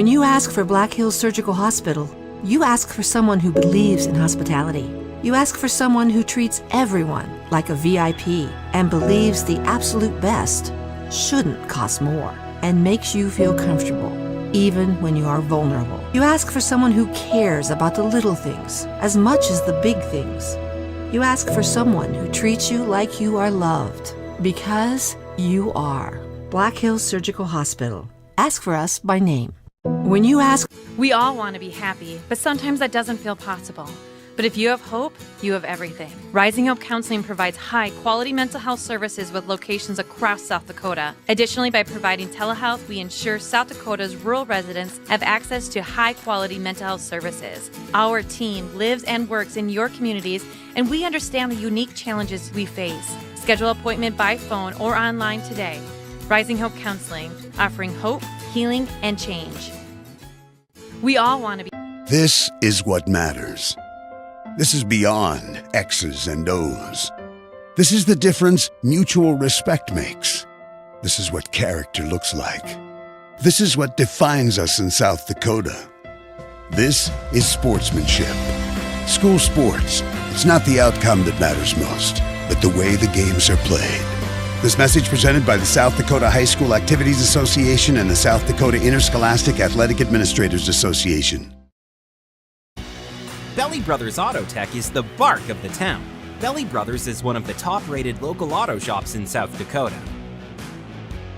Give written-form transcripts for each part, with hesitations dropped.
When you ask for Black Hills Surgical Hospital, you ask for someone who believes in hospitality. You ask for someone who treats everyone like a VIP and believes the absolute best shouldn't cost more and makes you feel comfortable, even when you are vulnerable. You ask for someone who cares about the little things as much as the big things. You ask for someone who treats you like you are loved, because you are. Black Hills Surgical Hospital. Ask for us by name. When you ask... We all want to be happy, but sometimes that doesn't feel possible. But if you have hope, you have everything. Rising Hope Counseling provides high-quality mental health services with locations across South Dakota. Additionally, by providing telehealth, we ensure South Dakota's rural residents have access to high-quality mental health services. Our team lives and works in your communities, and we understand the unique challenges we face. Schedule an appointment by phone or online today. Rising Hope Counseling, offering hope, healing, and change. We all want to be... This is what matters. This is beyond X's and O's. This is the difference mutual respect makes. This is what character looks like. This is what defines us in South Dakota. This is sportsmanship. School sports, it's not the outcome that matters most, but the way the games are played. This message presented by the South Dakota High School Activities Association and the South Dakota Interscholastic Athletic Administrators Association. Belly Brothers Auto Tech is the bark of the town. Belly Brothers is one of the top-rated local auto shops in South Dakota.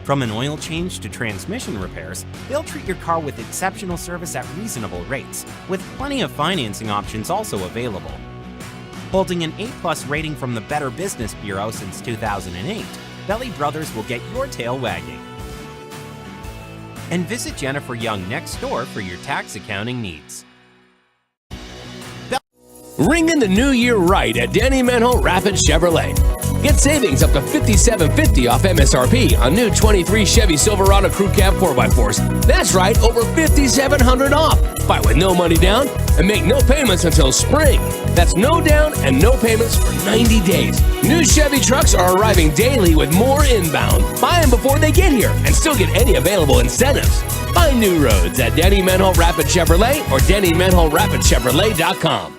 From an oil change to transmission repairs, they'll treat your car with exceptional service at reasonable rates, with plenty of financing options also available. Holding an A+ rating from the Better Business Bureau since 2008, Belly Brothers will get your tail wagging. And visit Jennifer Young next door for your tax accounting needs. Ring in the new year right at Danny Manhole Rapid Chevrolet. Get savings up to $5,750 off MSRP on new 23 Chevy Silverado Crew Cab 4x4s. That's right, over $5,700 off. Buy with no money down and make no payments until spring. That's no down and no payments for 90 days. New Chevy trucks are arriving daily with more inbound. Buy them before they get here and still get any available incentives. Find new roads at Danny Manhole Rapid Chevrolet or DannyManholeRapidChevrolet.com.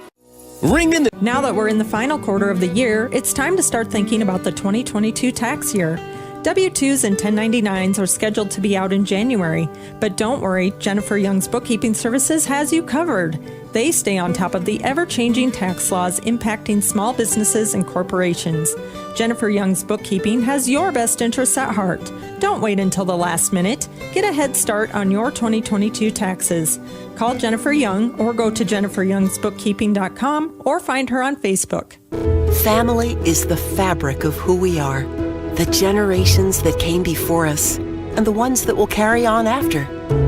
Ring in the... Now that we're in the final quarter of the year, it's time to start thinking about the 2022 tax year. W-2s and 1099s are scheduled to be out in January, but don't worry, Jennifer Young's Bookkeeping Services has you covered. They stay on top of the ever-changing tax laws impacting small businesses and corporations. Jennifer Young's Bookkeeping has your best interests at heart. Don't wait until the last minute. Get a head start on your 2022 taxes. Call Jennifer Young or go to jenniferyoungsbookkeeping.com or find her on Facebook. Family is the fabric of who we are. The generations that came before us and the ones that will carry on after.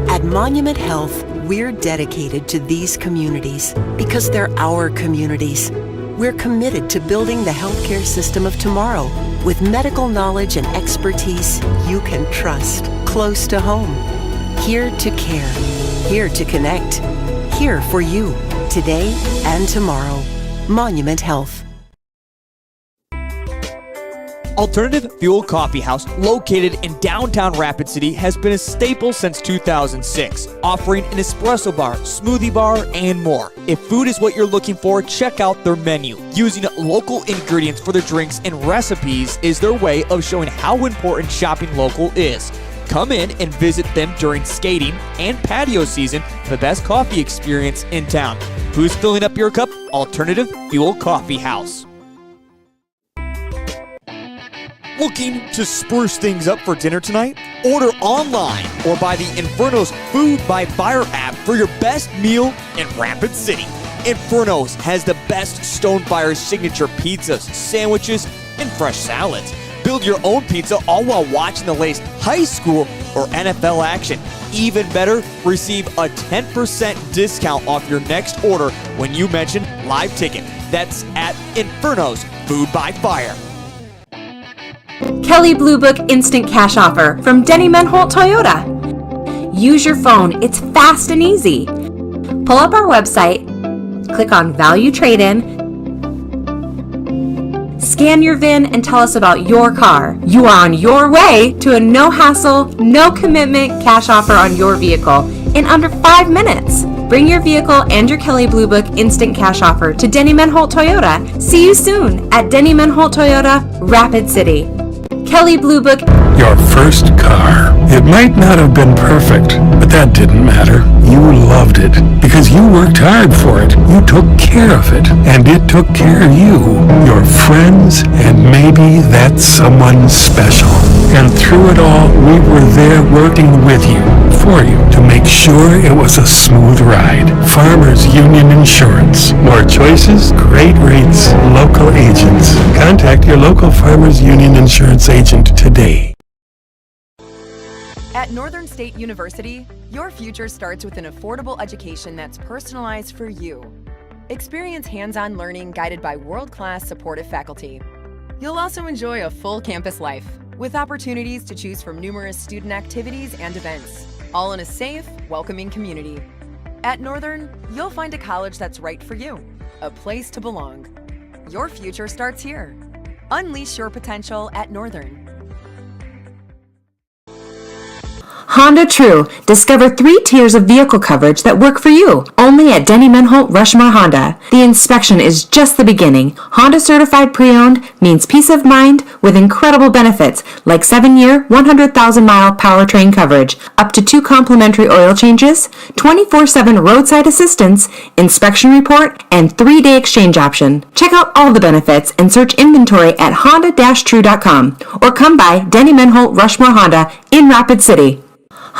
At Monument Health, we're dedicated to these communities because they're our communities. We're committed to building the healthcare system of tomorrow with medical knowledge and expertise you can trust, close to home. Here to care, here to connect, here for you, today and tomorrow. Monument Health. Alternative Fuel Coffee House, located in downtown Rapid City, has been a staple since 2006, offering an espresso bar, smoothie bar, and more. If food is what you're looking for, check out their menu. Using local ingredients for their drinks and recipes is their way of showing how important shopping local is. Come in and visit them during skating and patio season for the best coffee experience in town. Who's filling up your cup? Alternative Fuel Coffee House. Looking to spruce things up for dinner tonight? Order online or buy the Inferno's Food by Fire app for your best meal in Rapid City. Inferno's has the best Stonefire signature pizzas, sandwiches, and fresh salads. Build your own pizza all while watching the latest high school or NFL action. Even better, receive a 10% discount off your next order when you mention Live Ticket. That's at Inferno's Food by Fire. Kelly Blue Book Instant Cash Offer from Denny Menholt Toyota. Use your phone. It's fast and easy. Pull up our website, click on Value Trade-In, Scan your VIN and tell us about your car. You are on your way to a no-hassle, no-commitment cash offer on your vehicle in under 5 minutes. Bring your vehicle and your Kelley Blue Book instant cash offer to Denny Menholt Toyota. See you soon at Denny Menholt Toyota, Rapid City. Kelley Blue Book. Your first car. It might not have been perfect, but that didn't matter. You loved it because you worked hard for it. You took care of it, and it took care of you, your friends, and maybe that someone special. And through it all, we were there working with you, for you, to make sure it was a smooth ride. Farmers Union Insurance. More choices, great rates, local agents. Contact your local Farmers Union Insurance agent today. At Northern State University, your future starts with an affordable education that's personalized for you. Experience hands-on learning guided by world-class supportive faculty. You'll also enjoy a full campus life with opportunities to choose from numerous student activities and events, all in a safe, welcoming community. At Northern, you'll find a college that's right for you, a place to belong. Your future starts here. Unleash your potential at Northern. Honda True. Discover 3 tiers of vehicle coverage that work for you. Only at Denny Menholt Rushmore Honda. The inspection is just the beginning. Honda Certified Pre-Owned means peace of mind with incredible benefits like 7-year, 100,000-mile powertrain coverage, up to 2 complimentary oil changes, 24/7 roadside assistance, inspection report, and 3-day exchange option. Check out all the benefits and search inventory at honda-true.com or come by Denny Menholt Rushmore Honda in Rapid City.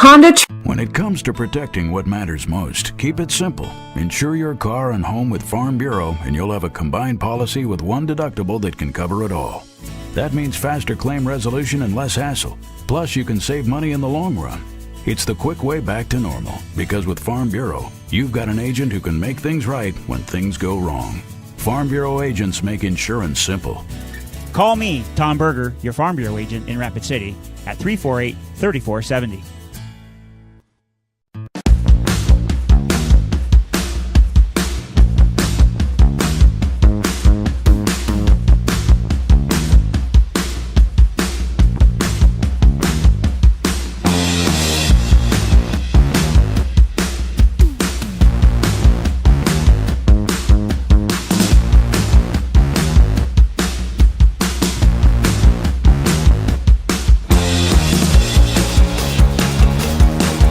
Honda When it comes to protecting what matters most, keep it simple. Insure your car and home with Farm Bureau and you'll have a combined policy with one deductible that can cover it all. That means faster claim resolution and less hassle. Plus, you can save money in the long run. It's the quick way back to normal, because with Farm Bureau, you've got an agent who can make things right when things go wrong. Farm Bureau agents make insurance simple. Call me, Tom Berger, your Farm Bureau agent in Rapid City, at 348-3470.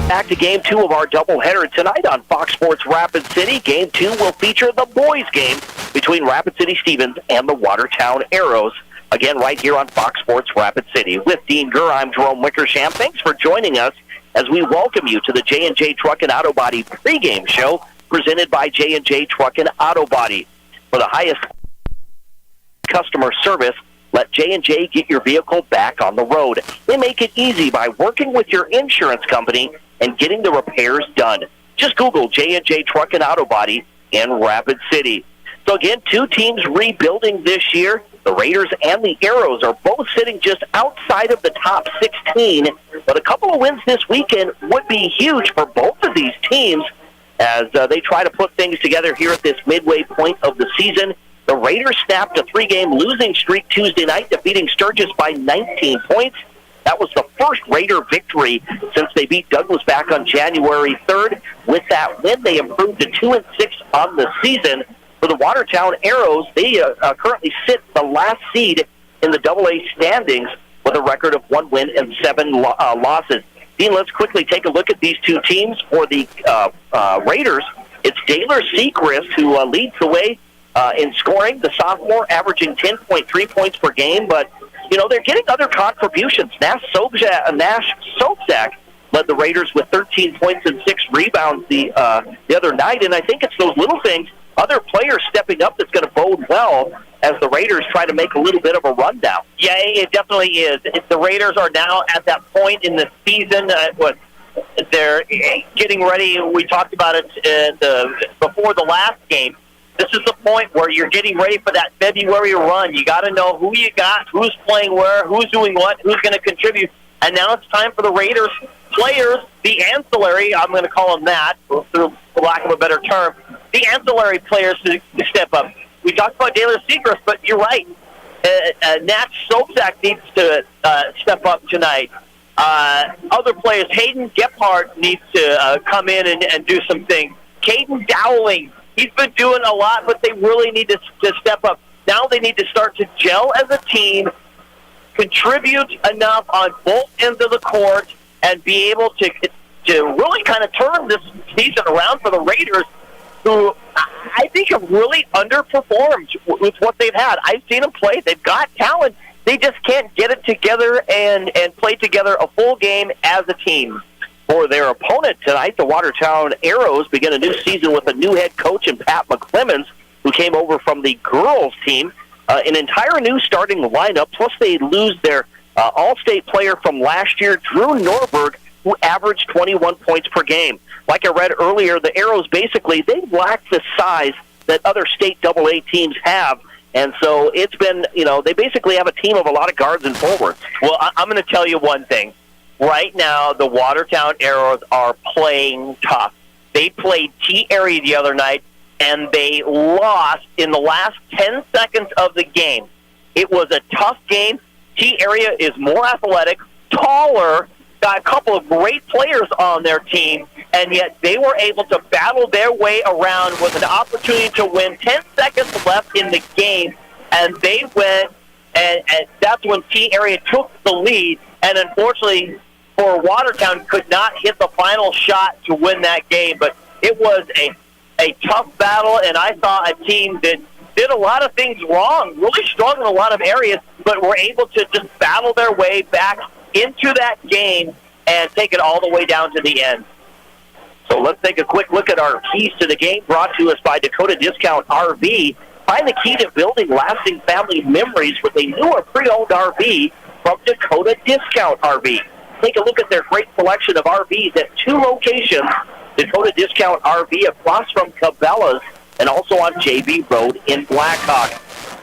Back to Game 2 of our doubleheader tonight on Fox Sports Rapid City. Game 2 will feature the boys' game between Rapid City Stevens and the Watertown Arrows. Again, right here on Fox Sports Rapid City. With Dean Gurr, I'm Jerome Wickersham. Thanks for joining us as we welcome you to the J&J Truck and Auto Body pregame show presented by J&J Truck and Auto Body. For the highest customer service, let J&J get your vehicle back on the road. They make it easy by working with your insurance company and getting the repairs done. Just Google J&J Truck and Auto Body in Rapid City. So again, 2 teams rebuilding this year. The Raiders and the Arrows are both sitting just outside of the top 16, but a couple of wins this weekend would be huge for both of these teams as they try to put things together here at this midway point of the season. The Raiders snapped a 3-game losing streak Tuesday night, defeating Sturgis by 19 points. That was the first Raider victory since they beat Douglas back on January 3rd. With that win, they improved to 2-6 on the season. For the Watertown Arrows, they currently sit the last seed in the AA standings with a record of 1 win and 7 losses. Dean, let's quickly take a look at these 2 teams. For the Raiders, it's Daylor Seacrest who leads the way in scoring. The sophomore averaging 10.3 points per game, but you know, they're getting other contributions. Nash Sobczak led the Raiders with 13 points and 6 rebounds the other night, and I think it's those little things, other players stepping up, that's going to bode well as the Raiders try to make a little bit of a rundown. Yeah, it definitely is. The Raiders are now at that point in the season they're getting ready. We talked about it before the last game. This is the point where you're getting ready for that February run. You got to know who you got, who's playing where, who's doing what, who's going to contribute. And now it's time for the Raiders players, the ancillary, I'm going to call them that, for lack of a better term, the ancillary players to step up. We talked about Daylor Seacrest, but you're right. Nat Sobczak needs to step up tonight. Other players, Hayden Gephardt needs to come in and do some things. Caden Dowling, he's been doing a lot, but they really need to step up. Now they need to start to gel as a team, contribute enough on both ends of the court, and be able to really kind of turn this season around for the Raiders, who I think have really underperformed with what they've had. I've seen them play. They've got talent. They just can't get it together and play together a full game as a team. For their opponent tonight, the Watertown Arrows begin a new season with a new head coach in Pat McClemens, who came over from the girls team. An entire new starting lineup, plus they lose their all-state player from last year, Drew Norberg, who averaged 21 points per game. Like I read earlier, the Arrows basically, they lack the size that other state AA teams have. And so it's been, they basically have a team of a lot of guards and forwards. Well, I'm going to tell you one thing. Right now, the Watertown Arrows are playing tough. They played T-Area the other night, and they lost in the last 10 seconds of the game. It was a tough game. T-Area is more athletic, taller, got a couple of great players on their team, and yet they were able to battle their way around with an opportunity to win. 10 seconds left in the game, and they went, and that's when T-Area took the lead, and unfortunately for Watertown could not hit the final shot to win that game. But it was a tough battle, and I saw a team that did a lot of things wrong, really struggled in a lot of areas, but were able to just battle their way back into that game and take it all the way down to the end. So let's take a quick look at our keys to the game, brought to us by Dakota Discount RV. Find the key to building lasting family memories with a newer pre-owned RV from Dakota Discount RV. Take a look at their great selection of RVs at 2 locations, Dakota Discount RV across from Cabela's and also on JB Road in Blackhawk.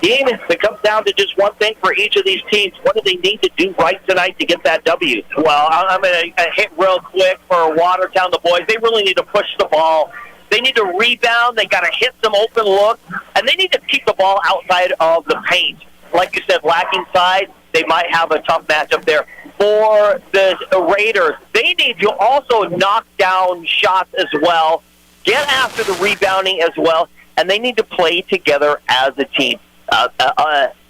Game, it comes down to just one thing for each of these teams. What do they need to do right tonight to get that W? Well, I'm going to hit real quick for Watertown, the boys. They really need to push the ball. They need to rebound. They got to hit some open looks, and they need to keep the ball outside of the paint. Like you said, lacking size, they might have a tough matchup there. For the Raiders, they need to also knock down shots as well, get after the rebounding as well, and they need to play together as a team.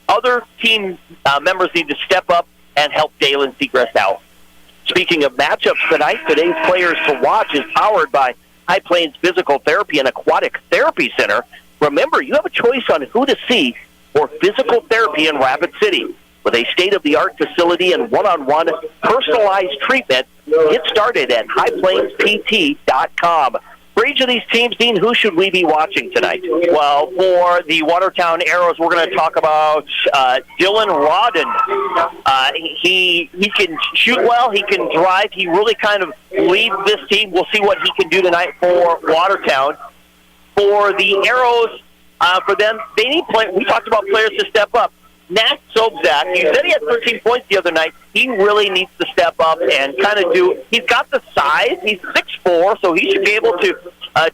Other team members need to step up and help Dalen Segrest out. Speaking of matchups tonight, today's Players to Watch is powered by High Plains Physical Therapy and Aquatic Therapy Center. Remember, you have a choice on who to see for physical therapy in Rapid City. With a state-of-the-art facility and one-on-one personalized treatment, get started at highplainspt.com. For each of these teams, Dean, who should we be watching tonight? Well, for the Watertown Arrows, we're going to talk about Dylan Rodden. He can shoot well. He can drive. He really kind of leads this team. We'll see what he can do tonight for Watertown. For the Arrows, for them, they need we talked about players to step up. Nat Sobczak, you said he had 13 points the other night. He really needs to step up and kind of he's got the size. He's 6'4", so he should be able to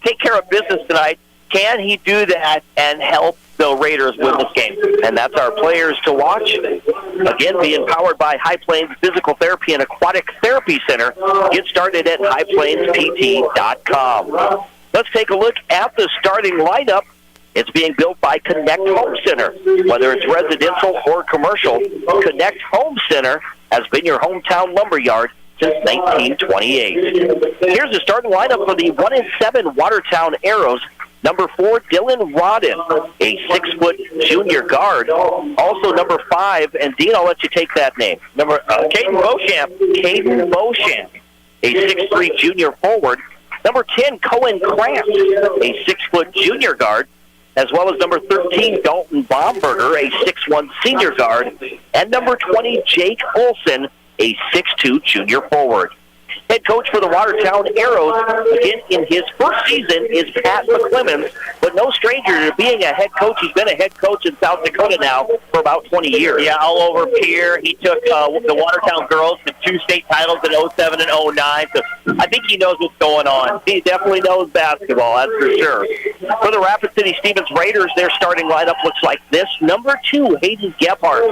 take care of business tonight. Can he do that and help the Raiders win this game? And that's our Players to Watch. Again, being powered by High Plains Physical Therapy and Aquatic Therapy Center. Get started at highplainspt.com. Let's take a look at the starting lineup. It's being built by Connect Home Center. Whether it's residential or commercial, Connect Home Center has been your hometown lumberyard since 1928. Here's the starting lineup for the 1-7 Watertown Arrows. Number 4, Dylan Rodden, a 6-foot junior guard. Also number 5, and Dean, I'll let you take that name. Caden Beauchamp, a 6'3 junior forward. Number 10, Cohen Cramp, a 6-foot junior guard, as well as number 13, Dalton Baumberger, a 6'1 senior guard, and number 20, Jake Olson, a 6'2 junior forward. Head coach for the Watertown Arrows, again, in his first season, is Pat McClemens, but no stranger to being a head coach. He's been a head coach in South Dakota now for about 20 years. Yeah, all over Pierre. He took the Watertown girls to 2 state titles in 07 and 09, so I think he knows what's going on. He definitely knows basketball, that's for sure. For the Rapid City Stevens Raiders, their starting lineup looks like this. Number 2, Hayden Gebhardt,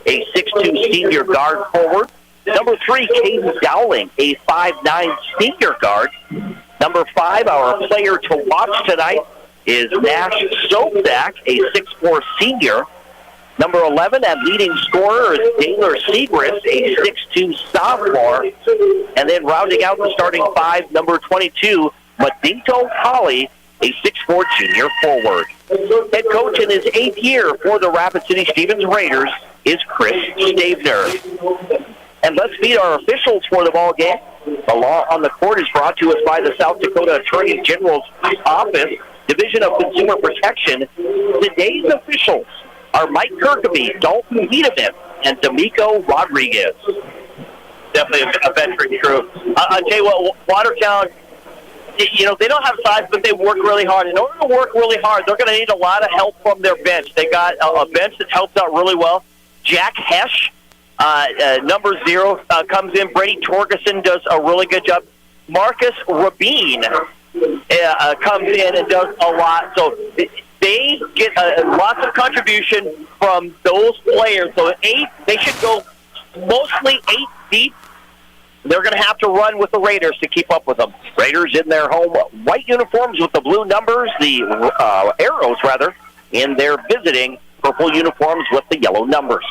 a 6'2 senior guard forward. Number 3, Caden Dowling, a 5'9 senior guard. Number 5, our player to watch tonight is Nash Sobzak, a 6'4 senior. Number 11, and leading scorer is Taylor Segrist, a 6'2 sophomore. And then rounding out the starting 5, number 22, Madinto Holly, a 6'4 junior forward. Head coach in his 8th year for the Rapid City Stevens Raiders is Chris Stavener. And let's meet our officials for the ball game. The Law on the Court is brought to us by the South Dakota Attorney General's Office, Division of Consumer Protection. Today's officials are Mike Kirkeby, Dalton Wiedemann, and D'Amico Rodriguez. Definitely a veteran crew. I'll tell you what, Watertown, you know, they don't have size, but they work really hard. In order to work really hard, they're going to need a lot of help from their bench. They got a bench that helps out really well. Jack Hesh, number 0, comes in. Brady Torgerson does a really good job. Marcus Rabin comes in and does a lot. So they get lots of contribution from those players. So 8, they should go mostly 8 deep. They're going to have to run with the Raiders to keep up with them. Raiders in their home white uniforms with the blue numbers, the Arrows, rather, in their visiting purple uniforms with the yellow numbers.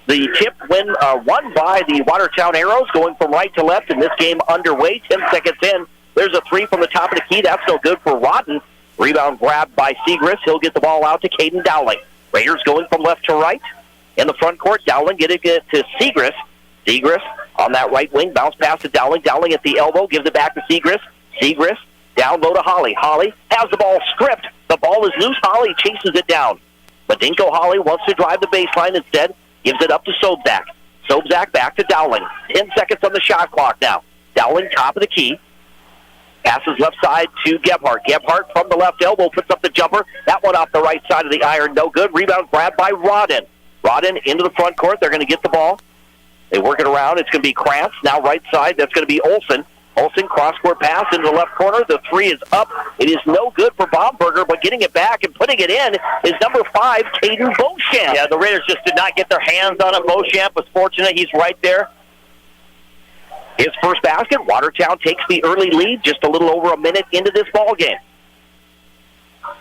The tip won by the Watertown Arrows, going from right to left in this game underway. 10 seconds in, there's a 3 from the top of the key. That's no good for Rodden. Rebound grabbed by Segrist. He'll get the ball out to Caden Dowling. Raiders going from left to right. In the front court, Dowling getting it to Segrist. Segrist on that right wing, bounce pass to Dowling. Dowling at the elbow, gives it back to Segrist. Segrist down low to Holly. Holly has the ball stripped. The ball is loose. Holly chases it down. Madinko Holly wants to drive the baseline instead. Gives it up to Sobzak. Sobzak back to Dowling. 10 seconds on the shot clock now. Dowling top of the key. Passes left side to Gebhardt. Gebhardt from the left elbow puts up the jumper. That one off the right side of the iron. No good. Rebound grabbed by Rodden. Rodden into the front court. They're going to get the ball. They work it around. It's going to be Krantz. Now right side. That's going to be Olsen. Olsen, cross-court pass into the left corner. The 3 is up. It is no good for Baumberger, but getting it back and putting it in is number 5, Caden Beauchamp. Yeah, the Raiders just did not get their hands on it. Beauchamp was fortunate. He's right there. His first basket. Watertown takes the early lead just a little over a minute into this ball game.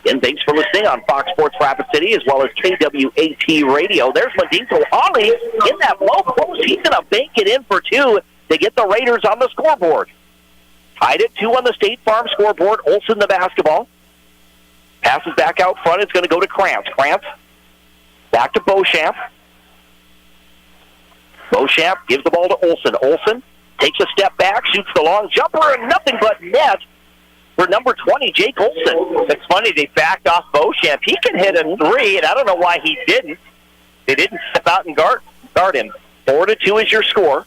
And thanks for listening on Fox Sports Rapid City as well as KWAT Radio. There's Madinko Holly in that low post. He's going to bank it in for 2 to get the Raiders on the scoreboard. Tied at 2 on the State Farm scoreboard. Olsen the basketball. Passes back out front. It's going to go to Krantz. Krantz back to Beauchamp. Beauchamp gives the ball to Olsen. Olsen takes a step back, shoots the long jumper, and nothing but net for number 20, Jake Olsen. It's funny, they backed off Beauchamp. He can hit a 3, and I don't know why he didn't. They didn't step out and guard him. 4-2 is your score.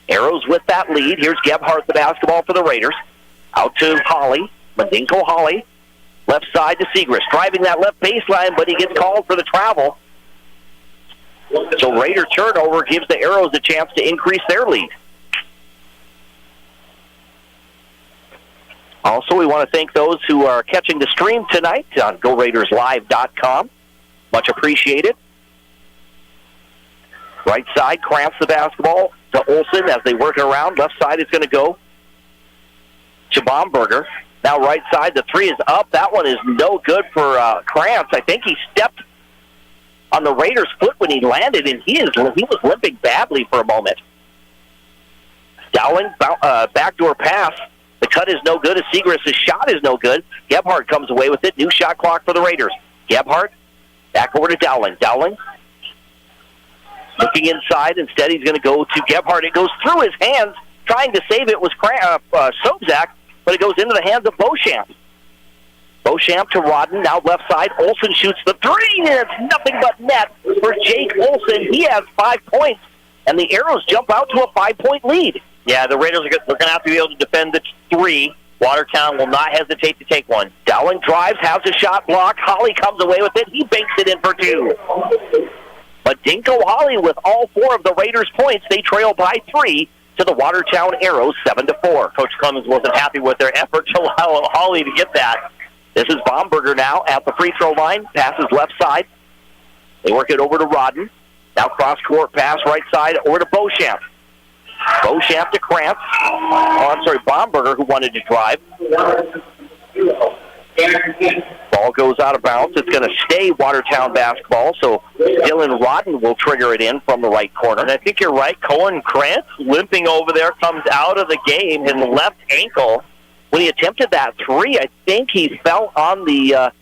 Arrows with that lead. Here's Gebhardt, the basketball for the Raiders. Out to Holly. Madinko Holly. Left side to Segrist. Driving that left baseline, but he gets called for the travel. So Raider turnover gives the Arrows a chance to increase their lead. Also, we want to thank those who are catching the stream tonight on GoRaidersLive.com. Much appreciated. Right side, Krantz the basketball to Olsen as they work it around. Left side is going to go to Baumberger. Now right side, the 3 is up. That one is no good for Krantz. I think he stepped on the Raiders' foot when he landed, and he was limping badly for a moment. Dowling, backdoor pass. The cut is no good as Segrist' shot is no good. Gebhardt comes away with it. New shot clock for the Raiders. Gebhardt back over to Dowling. Dowling looking inside. Instead, he's going to go to Gebhardt. It goes through his hands. Trying to save it was Sobzak, but it goes into the hands of Beauchamp. Beauchamp to Rodden. Now left side. Olsen shoots the 3, and it's nothing but net for Jake Olsen. He has 5 points, and the Arrows jump out to a 5-point lead. Yeah, the Raiders they're going to have to be able to defend the 3. Watertown will not hesitate to take one. Dowling drives, has a shot blocked. Holly comes away with it. He banks it in for 2. But Dinko Holly with all 4 of the Raiders' points. They trail by 3 to the Watertown Arrows, 7-4. Coach Clemens wasn't happy with their effort to allow Holly to get that. This is Baumberger now at the free throw line. Passes left side. They work it over to Rodden. Now cross-court pass right side over to Beauchamp. Beauchamp to Krantz. Baumberger, who wanted to drive. Ball goes out of bounds. It's going to stay Watertown basketball, so Dylan Rodden will trigger it in from the right corner. And I think you're right. Cohen Krantz limping over there, comes out of the game, his left ankle. When he attempted that 3, I think he fell on the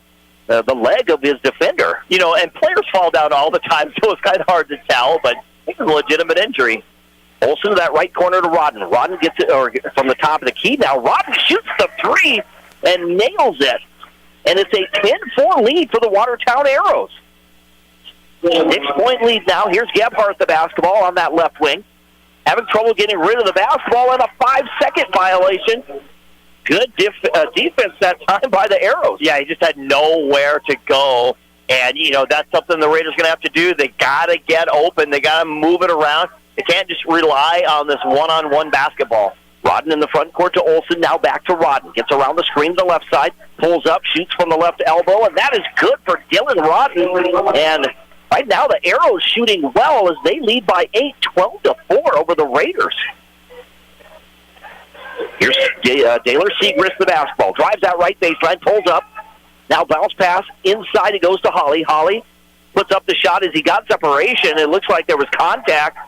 leg of his defender. You know, and players fall down all the time, so it's kind of hard to tell, but I think it's a legitimate injury. Olsen to that right corner to Rodden. Rodden gets it from the top of the key. Now Rodden shoots the 3 and nails it. And it's a 10-4 lead for the Watertown Arrows. 6-point lead now. Here's Gebhardt, the basketball on that left wing. Having trouble getting rid of the basketball and a 5-second violation. Good defense that time by the Arrows. Yeah, he just had nowhere to go. And, you know, that's something the Raiders are going to have to do. They got to get open. They got to move it around. They can't just rely on this one-on-one basketball. Rodden in the front court to Olsen. Now back to Rodden. Gets around the screen to the left side. Pulls up, shoots from the left elbow, and that is good for Dylan Rodden. And right now the Arrows shooting well as they lead by 8, 12-4 over the Raiders. Here's Daylor Segrist, the basketball. Drives that right baseline, pulls up. Now bounce pass. Inside it goes to Holly. Holly puts up the shot as he got separation. It looks like there was contact.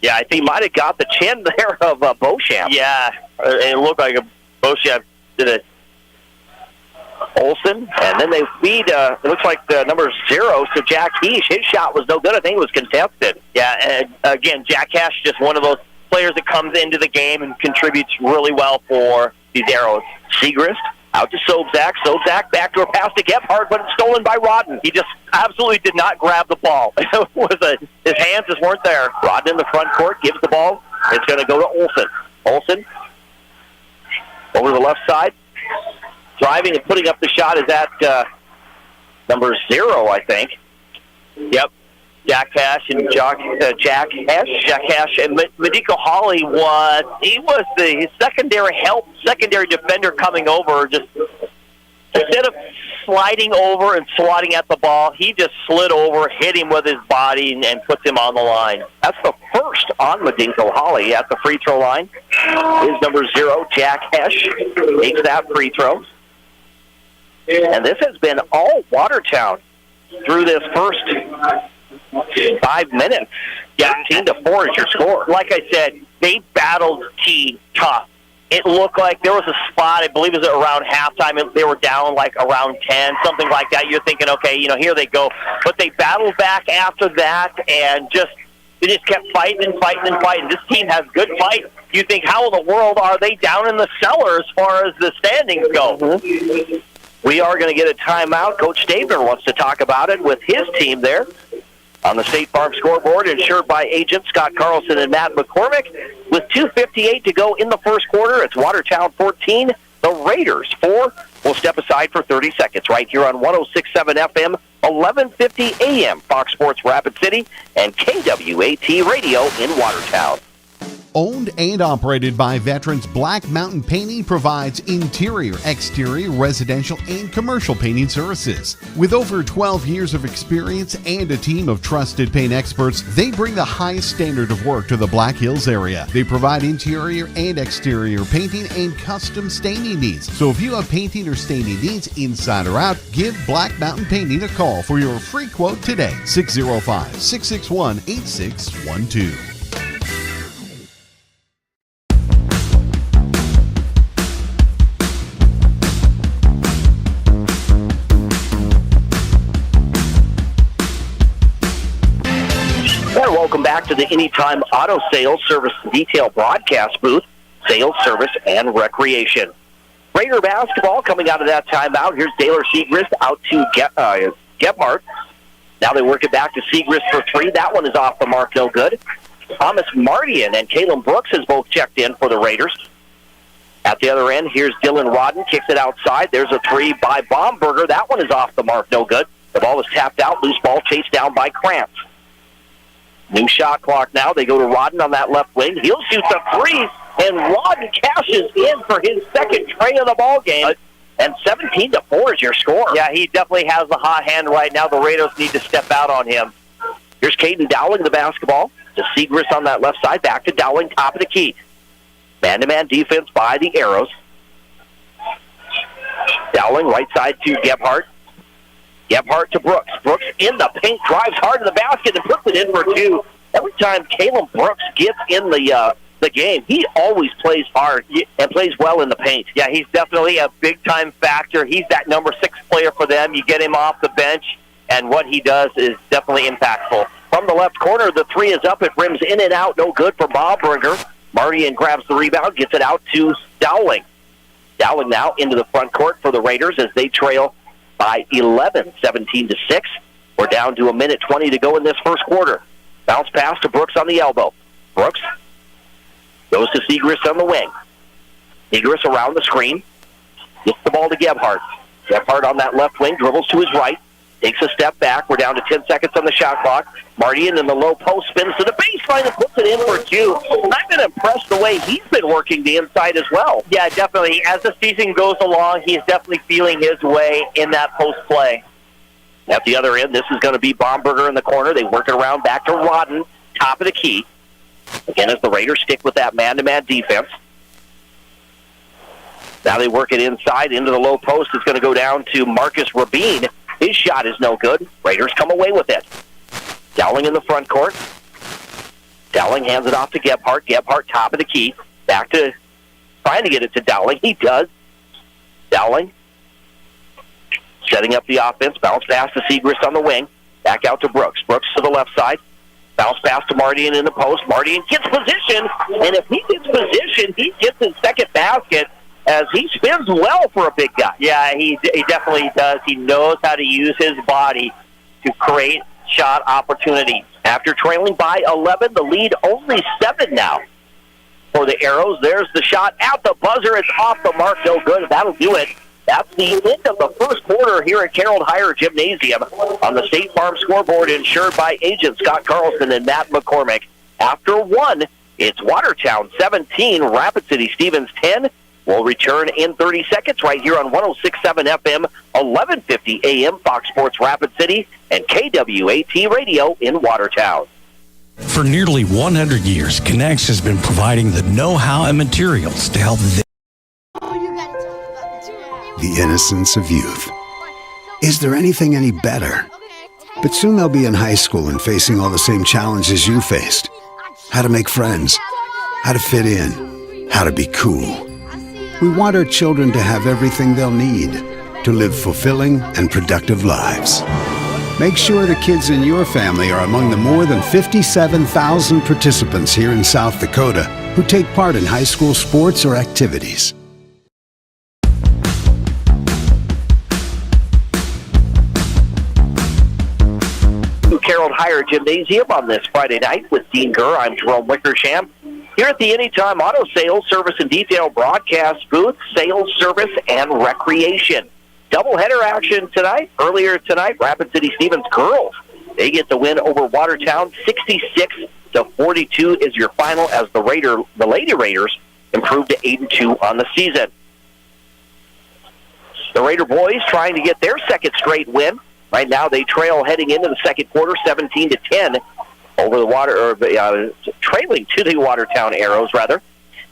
Yeah, I think he might have got the chin there of Beauchamp. Yeah, it looked like Beauchamp did it. Olsen, and then they feed, it looks like the number 0 to Jack Heesh. His shot was no good. I think it was contested. Yeah, and again, Jack Heesh, just one of those players that comes into the game and contributes really well for these Arrows. Segrist out to Sobzak. Sobzak back to a pass to Gebhardt, but it's stolen by Rodden. He just absolutely did not grab the ball. His hands just weren't there. Rodden in the front court gives the ball. It's going to go to Olsen. Olsen over to the left side. Driving and putting up the shot is at number 0, I think. Yep. Jack Heesh and Jack Heesh and Medico Holly was the secondary defender coming over. Just instead of sliding over and swatting at the ball, he just slid over, hit him with his body, and puts him on the line. That's the first on Medinko Holly at the free throw line. Is number 0, Jack Heesh, makes that free throw. And this has been all Watertown through this first 5 minutes. Yeah, 13-4 is your score. Like I said, they battled T tough. It looked like there was a spot, I believe it was around halftime, they were down like around 10, something like that. You're thinking, okay, here they go. But they battled back after that and they just kept fighting and fighting and fighting. This team has good fight. You think, how in the world are they down in the cellar as far as the standings go? Mm-hmm. We are going to get a timeout. Coach Stabner wants to talk about it with his team there on the State Farm scoreboard, insured by agents Scott Carlson and Matt McCormick. With 2:58 to go in the first quarter, it's Watertown 14, the Raiders 4. We'll step aside for 30 seconds right here on 106.7 FM, 1150 AM, Fox Sports Rapid City, and KWAT Radio in Watertown. Owned and operated by veterans, Black Mountain Painting provides interior, exterior, residential, and commercial painting services. With over 12 years of experience and a team of trusted paint experts, they bring the highest standard of work to the Black Hills area. They provide interior and exterior painting and custom staining needs. So if you have painting or staining needs inside or out, give Black Mountain Painting a call for your free quote today. 605-661-8612. Welcome back to the Anytime Auto Sales Service and Detail broadcast booth, sales, service, and recreation. Raider basketball coming out of that timeout. Here's Daylor Segrist out to Gebhardt. Now they work it back to Segrist for 3. That one is off the mark, no good. Thomas Mardian and Kalen Brooks has both checked in for the Raiders. At the other end, here's Dylan Rodden, kicks it outside. There's a three by Baumberger. That one is off the mark, no good. The ball is tapped out, loose ball chased down by Krantz. New shot clock now. They go to Rodden on that left wing. He'll shoot the three, and Rodden cashes in for his second tray of the ball game. And 17-4 is your score. Yeah, he definitely has the hot hand right now. The Raiders need to step out on him. Here's Caden Dowling, the basketball. To Segrist on that left side. Back to Dowling, top of the key. Man-to-man defense by the Arrows. Dowling, right side to Gebhardt. Gebhardt to Brooks. Brooks in the paint, drives hard to the basket and puts it in for two. Every time Kalen Brooks gets in the game, he always plays hard and plays well in the paint. Yeah, he's definitely a big-time factor. He's that number 6 player for them. You get him off the bench, and what he does is definitely impactful. From the left corner, the three is up. It rims in and out. No good for Baumberger. Mardian grabs the rebound, gets it out to Dowling. Dowling now into the front court for the Raiders as they trail by 11, 17-6. We're down to 1:20 to go in this first quarter. Bounce pass to Brooks on the elbow. Brooks goes to Segrist on the wing. Segrist around the screen. Gets the ball to Gebhardt. Gebhardt on that left wing, dribbles to his right. Takes a step back. We're down to 10 seconds on the shot clock. Mardian in the low post spins to the baseline and puts it in for two. And I've been impressed the way he's been working the inside as well. Yeah, definitely. As the season goes along, he's definitely feeling his way in that post play. At the other end, this is going to be Baumberger in the corner. They work it around back to Rodden, top of the key. Again, as the Raiders stick with that man-to-man defense. Now they work it inside into the low post. It's going to go down to Marcus Rabin. His shot is no good. Raiders come away with it. Dowling in the front court. Dowling hands it off to Gebhardt. Gebhardt top of the key. Back to trying to get it to Dowling. He does. Dowling setting up the offense. Bounce pass to Segrist on the wing. Back out to Brooks. Brooks to the left side. Bounce pass to Mardian in the post. Mardian gets position. And if he gets position, he gets his second basket as he spins well for a big guy. Yeah, he definitely does. He knows how to use his body to create shot opportunities. After trailing by 11, the lead only 7 now for the Arrows. There's the shot at the buzzer. It's off the mark. No good. That'll do it. That's the end of the first quarter here at Carroll Hire Gymnasium on the State Farm scoreboard, insured by agents Scott Carlson and Matt McCormick. After one, it's Watertown 17, Rapid City Stevens 10. We'll return in 30 seconds right here on 106.7 FM, 1150 AM, Fox Sports Rapid City, and KWAT Radio in Watertown. For nearly 100 years, Connex has been providing the know-how and materials to help them. The innocence of youth. Is there anything any better? But soon they'll be in high school and facing all the same challenges you faced. How to make friends, how to fit in, how to be cool. We want our children to have everything they'll need to live fulfilling and productive lives. Make sure the kids in your family are among the more than 57,000 participants here in South Dakota who take part in high school sports or activities. Carroll Hire Gymnasium on this Friday night with Dean Gurr. I'm Jerome Wickersham. Here at the Anytime Auto Sales, Service and Detail broadcast booth, sales, service, and recreation. Doubleheader action tonight. Earlier tonight, Rapid City Stevens girls, they get the win over Watertown. 66-42 is your final as the Lady Raiders improved to 8-2 on the season. The Raider boys trying to get their second straight win. Right now, they trail heading into the second quarter, 17-10, over the trailing to the Watertown Arrows, rather.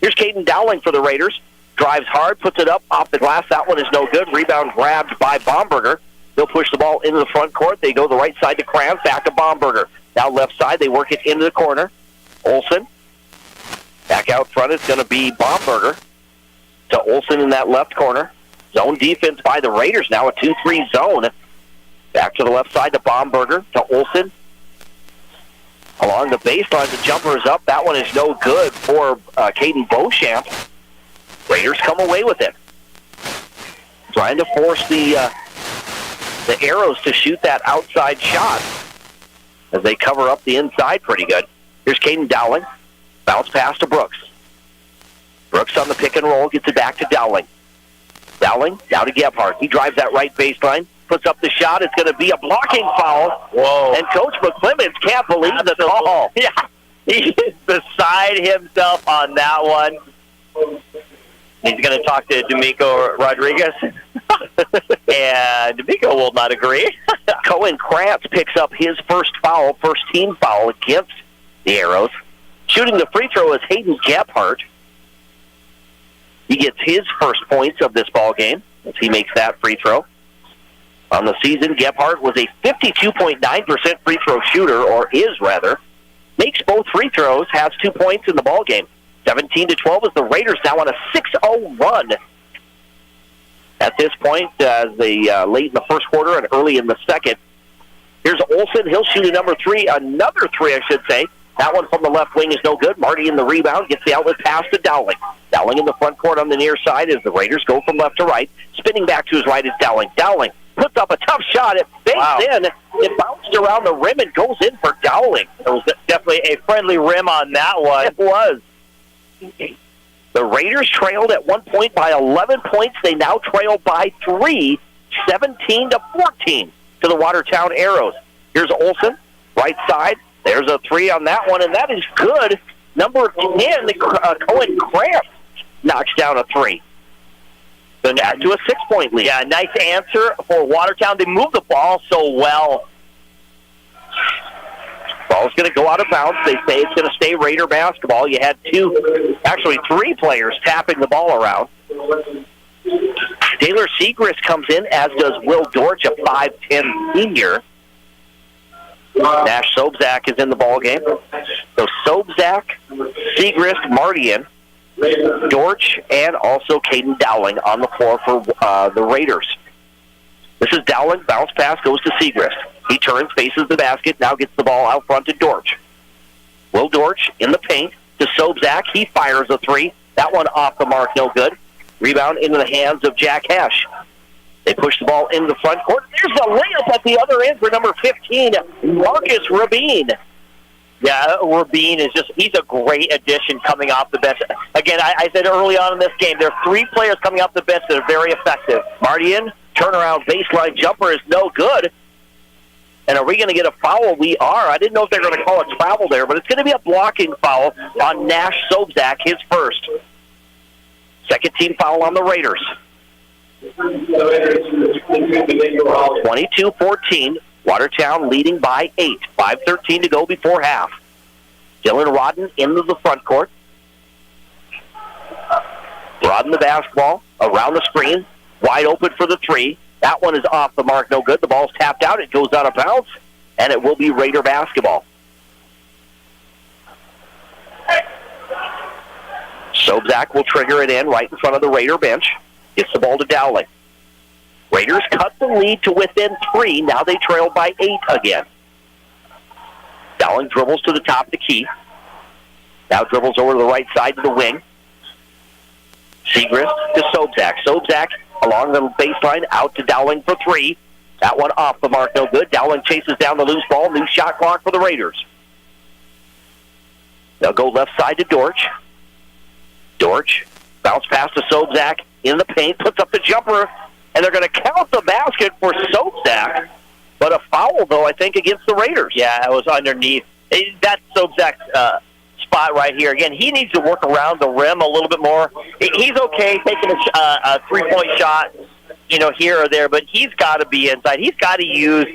Here's Caden Dowling for the Raiders. Drives hard, puts it up off the glass. That one is no good. Rebound grabbed by Baumberger. They'll push the ball into the front court. They go the right side to Krantz, back to Baumberger. Now left side, they work it into the corner. Olsen. Back out front, it's going to be Baumberger to Olsen in that left corner. Zone defense by the Raiders now, a 2-3 zone. Back to the left side to Baumberger, to Olsen. Along the baseline, the jumper is up. That one is no good for Caden Beauchamp. Raiders come away with it. Trying to force the Arrows to shoot that outside shot as they cover up the inside pretty good. Here's Caden Dowling. Bounce pass to Brooks. Brooks on the pick and roll, gets it back to Dowling. Dowling down to Gebhardt. He drives that right baseline, puts up the shot. It's going to be a blocking foul. Whoa. And Coach McClemens can't believe the call. Yeah, he is beside himself on that one. He's going to talk to D'Amico Rodriguez. And D'Amico will not agree. Cohen Krantz picks up his first foul, first team foul against the Arrows. Shooting the free throw is Hayden Gebhardt. He gets his first points of this ball game as he makes that free throw. On the season, Gebhardt was a 52.9% free throw shooter, or is rather. Makes both free throws, has 2 points in the ball game. 17-12 as the Raiders now on a 6-0 run. At this point, late in the first quarter and early in the second. Here's Olsen. He'll shoot another three, I should say. That one from the left wing is no good. Marty in the rebound, gets the outlet pass to Dowling. Dowling in the front court on the near side as the Raiders go from left to right. Spinning back to his right is Dowling. Dowling puts up a tough shot. It bangs in. It bounced around the rim and goes in for Dowling. It was definitely a friendly rim on that one. It was. The Raiders trailed at one point by 11 points. They now trail by 3, 17-14 to the Watertown Arrows. Here's Olsen, right side. There's a three on that one, and that is good. Number 10, Cohen Krantz knocks down a three. So now to a 6-point lead. Yeah, nice answer for Watertown. They move the ball so well. Ball's going to go out of bounds. They say it's going to stay Raider basketball. You had three players tapping the ball around. Taylor Segrist comes in, as does Will Dortch, a 5'10 senior. Nash Sobzak is in the ball game. So Sobzak, Segrist, Martian, Dortch, and also Caden Dowling on the floor for the Raiders. This is Dowling. Bounce pass goes to Segrist. He turns, faces the basket, now gets the ball out front to Dortch. Will Dortch in the paint to Sobzak. He fires a three. That one off the mark, no good. Rebound into the hands of Jack Hesh. They push the ball into the front court. There's a layup at the other end for number 15, Marcus Rabin. Yeah, Rabin is he's a great addition coming off the bench. Again, I said early on in this game, there are three players coming off the bench that are very effective. Martian, turnaround baseline jumper is no good. And are we going to get a foul? We are. I didn't know if they're going to call a travel there, but it's going to be a blocking foul on Nash Sobzak, his first. Second team foul on the Raiders. 22-14. Watertown leading by 8. 5:13 to go before half. Dylan Rodden into the front court. Rodden the basketball around the screen. Wide open for the three. That one is off the mark, no good. The ball's tapped out. It goes out of bounds, and it will be Raider basketball. Sobzak will trigger it in right in front of the Raider bench. Gets the ball to Dowling. Raiders cut the lead to within 3. Now they trail by 8 again. Dowling dribbles to the top of the key. Now dribbles over to the right side to the wing. Segrist to Sobzak. Sobzak along the baseline, out to Dowling for 3. That one off the mark, no good. Dowling chases down the loose ball. New shot clock for the Raiders. They'll go left side to Dortch. Dortch, bounce pass to Sobzak in the paint, puts up the jumper, and they're going to count the basket for Sobzak. But a foul, though, I think, against the Raiders. Yeah, it was underneath. That's Sobzak's spot right here. Again, he needs to work around the rim a little bit more. He's okay taking a three-point shot, here or there, but he's got to be inside. He's got to use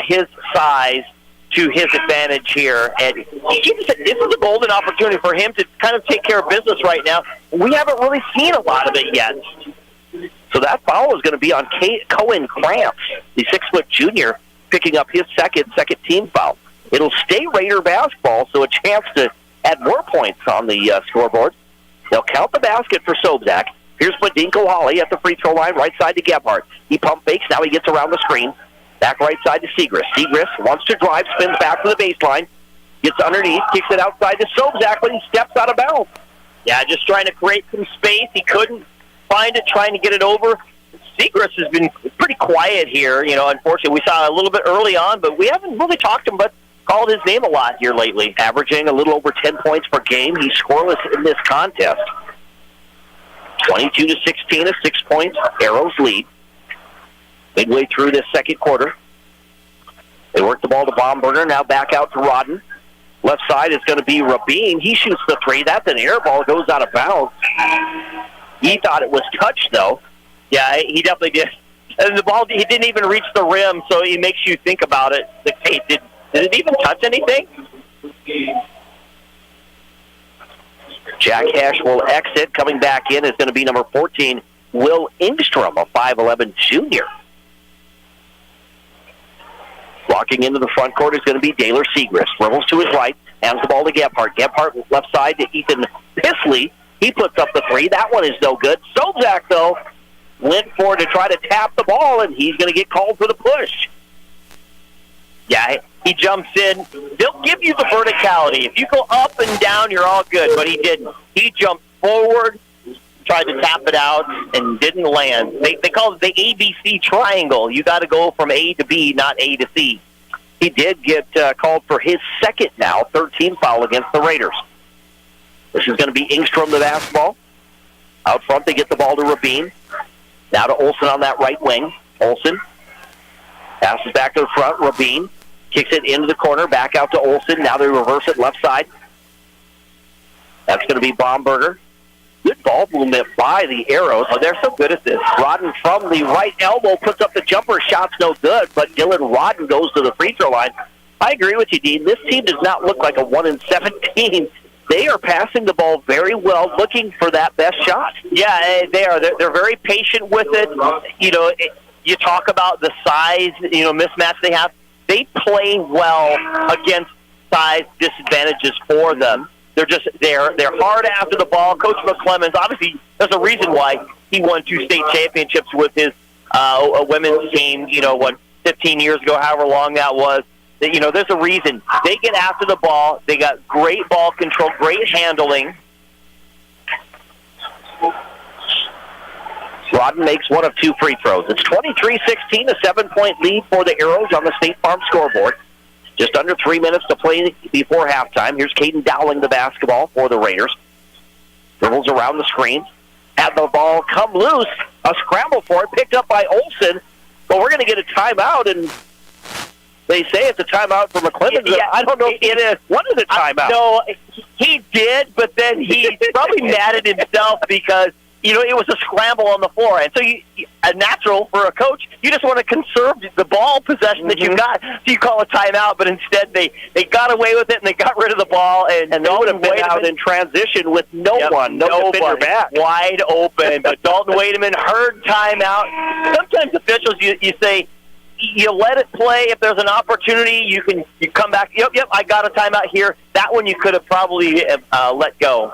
his size to his advantage here. And this is a golden opportunity for him to kind of take care of business right now. We haven't really seen a lot of it yet. So that foul is going to be on Cohen Krantz, the 6-foot junior, picking up his second team foul. It'll stay Raider basketball, so a chance to add more points on the scoreboard. They'll count the basket for Sobzak. Here's Badinko Holly at the free throw line, right side to Gebhardt. He pump fakes, now he gets around the screen. Back right side to Segrist. Segrist wants to drive, spins back to the baseline, gets underneath, kicks it outside to Sobzak, but he steps out of bounds. Yeah, just trying to create some space. He couldn't find it, trying to get it over. Segrist has been pretty quiet here. Unfortunately, we saw a little bit early on, but we haven't really talked to him. But called his name a lot here lately, averaging a little over 10 points per game. He's scoreless in this contest. 22-16, a 6 points. Arrows lead. Midway through this second quarter. They work the ball to Baumberger, now back out to Rodden. Left side is going to be Rabin. He shoots the three. That's an air ball. Goes out of bounds. He thought it was touched, though. Yeah, he definitely did. And the ball, he didn't even reach the rim, so it makes you think about it. Like, hey, did it even touch anything? Jack Hash will exit. Coming back in is going to be number 14, Will Ingstrom, a 5'11 junior. Walking into the front court is going to be Daylor Segrist. Dribbles to his right, hands the ball to Gebhardt. Gebhardt left side to Ethan Pisley. He puts up the three. That one is no good. Sobczak, though, went for to try to tap the ball, and he's going to get called for the push. Yeah, he jumps in. They'll give you the verticality. If you go up and down, you're all good, but he didn't. He jumped forward, tried to tap it out, and didn't land. They call it the ABC triangle. You got to go from A to B, not A to C. He did get called for his second now, 13th foul against the Raiders. This is going to be Ingstrom the basketball. Out front, they get the ball to Rabin. Now to Olsen on that right wing. Olsen passes back to the front. Rabin kicks it into the corner, back out to Olsen. Now they reverse it left side. That's going to be Baumberger. Good ball movement by the Arrows. Oh, they're so good at this. Rodden from the right elbow puts up the jumper. Shot's no good, but Dylan Rodden goes to the free throw line. I agree with you, Dean. This team does not look like a 1-17. They are passing the ball very well, looking for that best shot. Yeah, they are. They're very patient with it. You know, you talk about the size, mismatch they have. They play well against size disadvantages for them. They're hard after the ball. Coach McClemens, obviously, there's a reason why he won 2 state championships with his women's team. 15 years ago, however long that was. There's a reason. They get after the ball. They got great ball control, great handling. Rodden makes one of 2 free throws. It's 23-16, a 7-point lead for the Arrows on the State Farm scoreboard. Just under 3 minutes to play before halftime. Here's Caden Dowling, the basketball for the Raiders. Dribbles around the screen. Had the ball come loose. A scramble for it, picked up by Olsen. But we're going to get a timeout, and they say it's a timeout for McClemens. Yeah, I don't know if it is. What is a timeout? No, he did, but then he's probably mad at himself because, it was a scramble on the floor. And so a natural for a coach, you just want to conserve the ball possession that you got. So you call a timeout, but instead they got away with it and they got rid of the ball. And they would have been out in transition with no defender back. Wide open. But Dalton Wademan heard timeout. Sometimes officials, you say, you let it play. If there's an opportunity, you come back. Yep, I got a timeout here. That one you could have probably let go.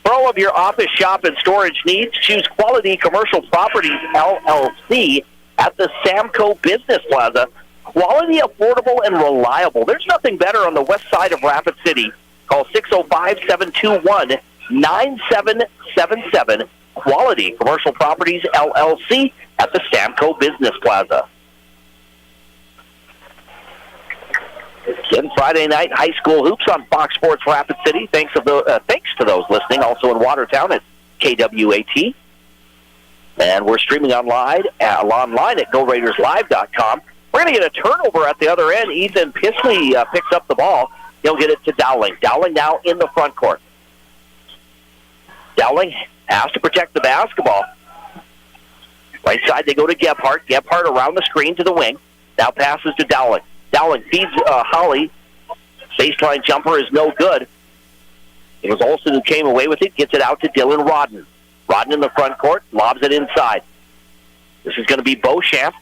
For all of your office, shop, and storage needs, choose Quality Commercial Properties, LLC, at the Samco Business Plaza. Quality, affordable, and reliable. There's nothing better on the west side of Rapid City. Call 605-721-9777. Quality Commercial Properties, LLC, at the Samco Business Plaza. Then Friday night high school hoops on Fox Sports Rapid City. Thanks to those listening. Also in Watertown at KWAT. And we're streaming online at GoRaidersLive.com. We're going to get a turnover at the other end. Ethan Pisley picks up the ball. He'll get it to Dowling. Dowling now in the front court. Dowling has to protect the basketball. Right side, they go to Gebhardt. Gebhardt around the screen to the wing. Now passes to Dowling. Dowling feeds Holly. Baseline jumper is no good. It was Olsen who came away with it. Gets it out to Dylan Rodden. Rodden in the front court. Lobs it inside. This is going to be Beauchamp.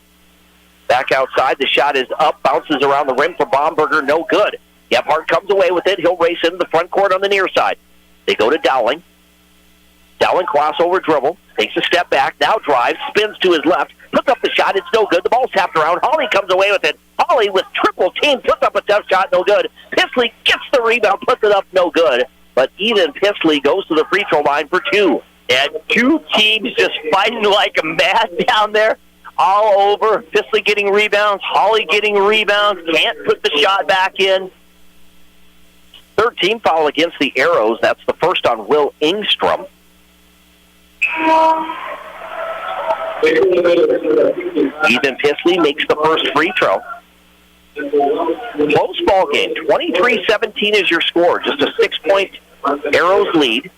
Back outside. The shot is up. Bounces around the rim for Baumberger. No good. Gebhardt comes away with it. He'll race into the front court on the near side. They go to Dowling. Dowling crossover dribble. Takes a step back. Now drives. Spins to his left. Puts up the shot. It's no good. The ball's tapped around. Holly comes away with it. Holly with triple team. Puts up a tough shot. No good. Pisley gets the rebound. Puts it up. No good. But Ethan Pisley goes to the free throw line for 2. And 2 teams just fighting like a mad down there. all over. Fisley getting rebounds. Hawley getting rebounds. Can't put the shot back in. Third team foul against the Arrows. That's the first on Will Ingstrom. Ethan Pisley makes the first free throw. Close ball game. 23-17 is your score. Just a 6-point Arrows lead.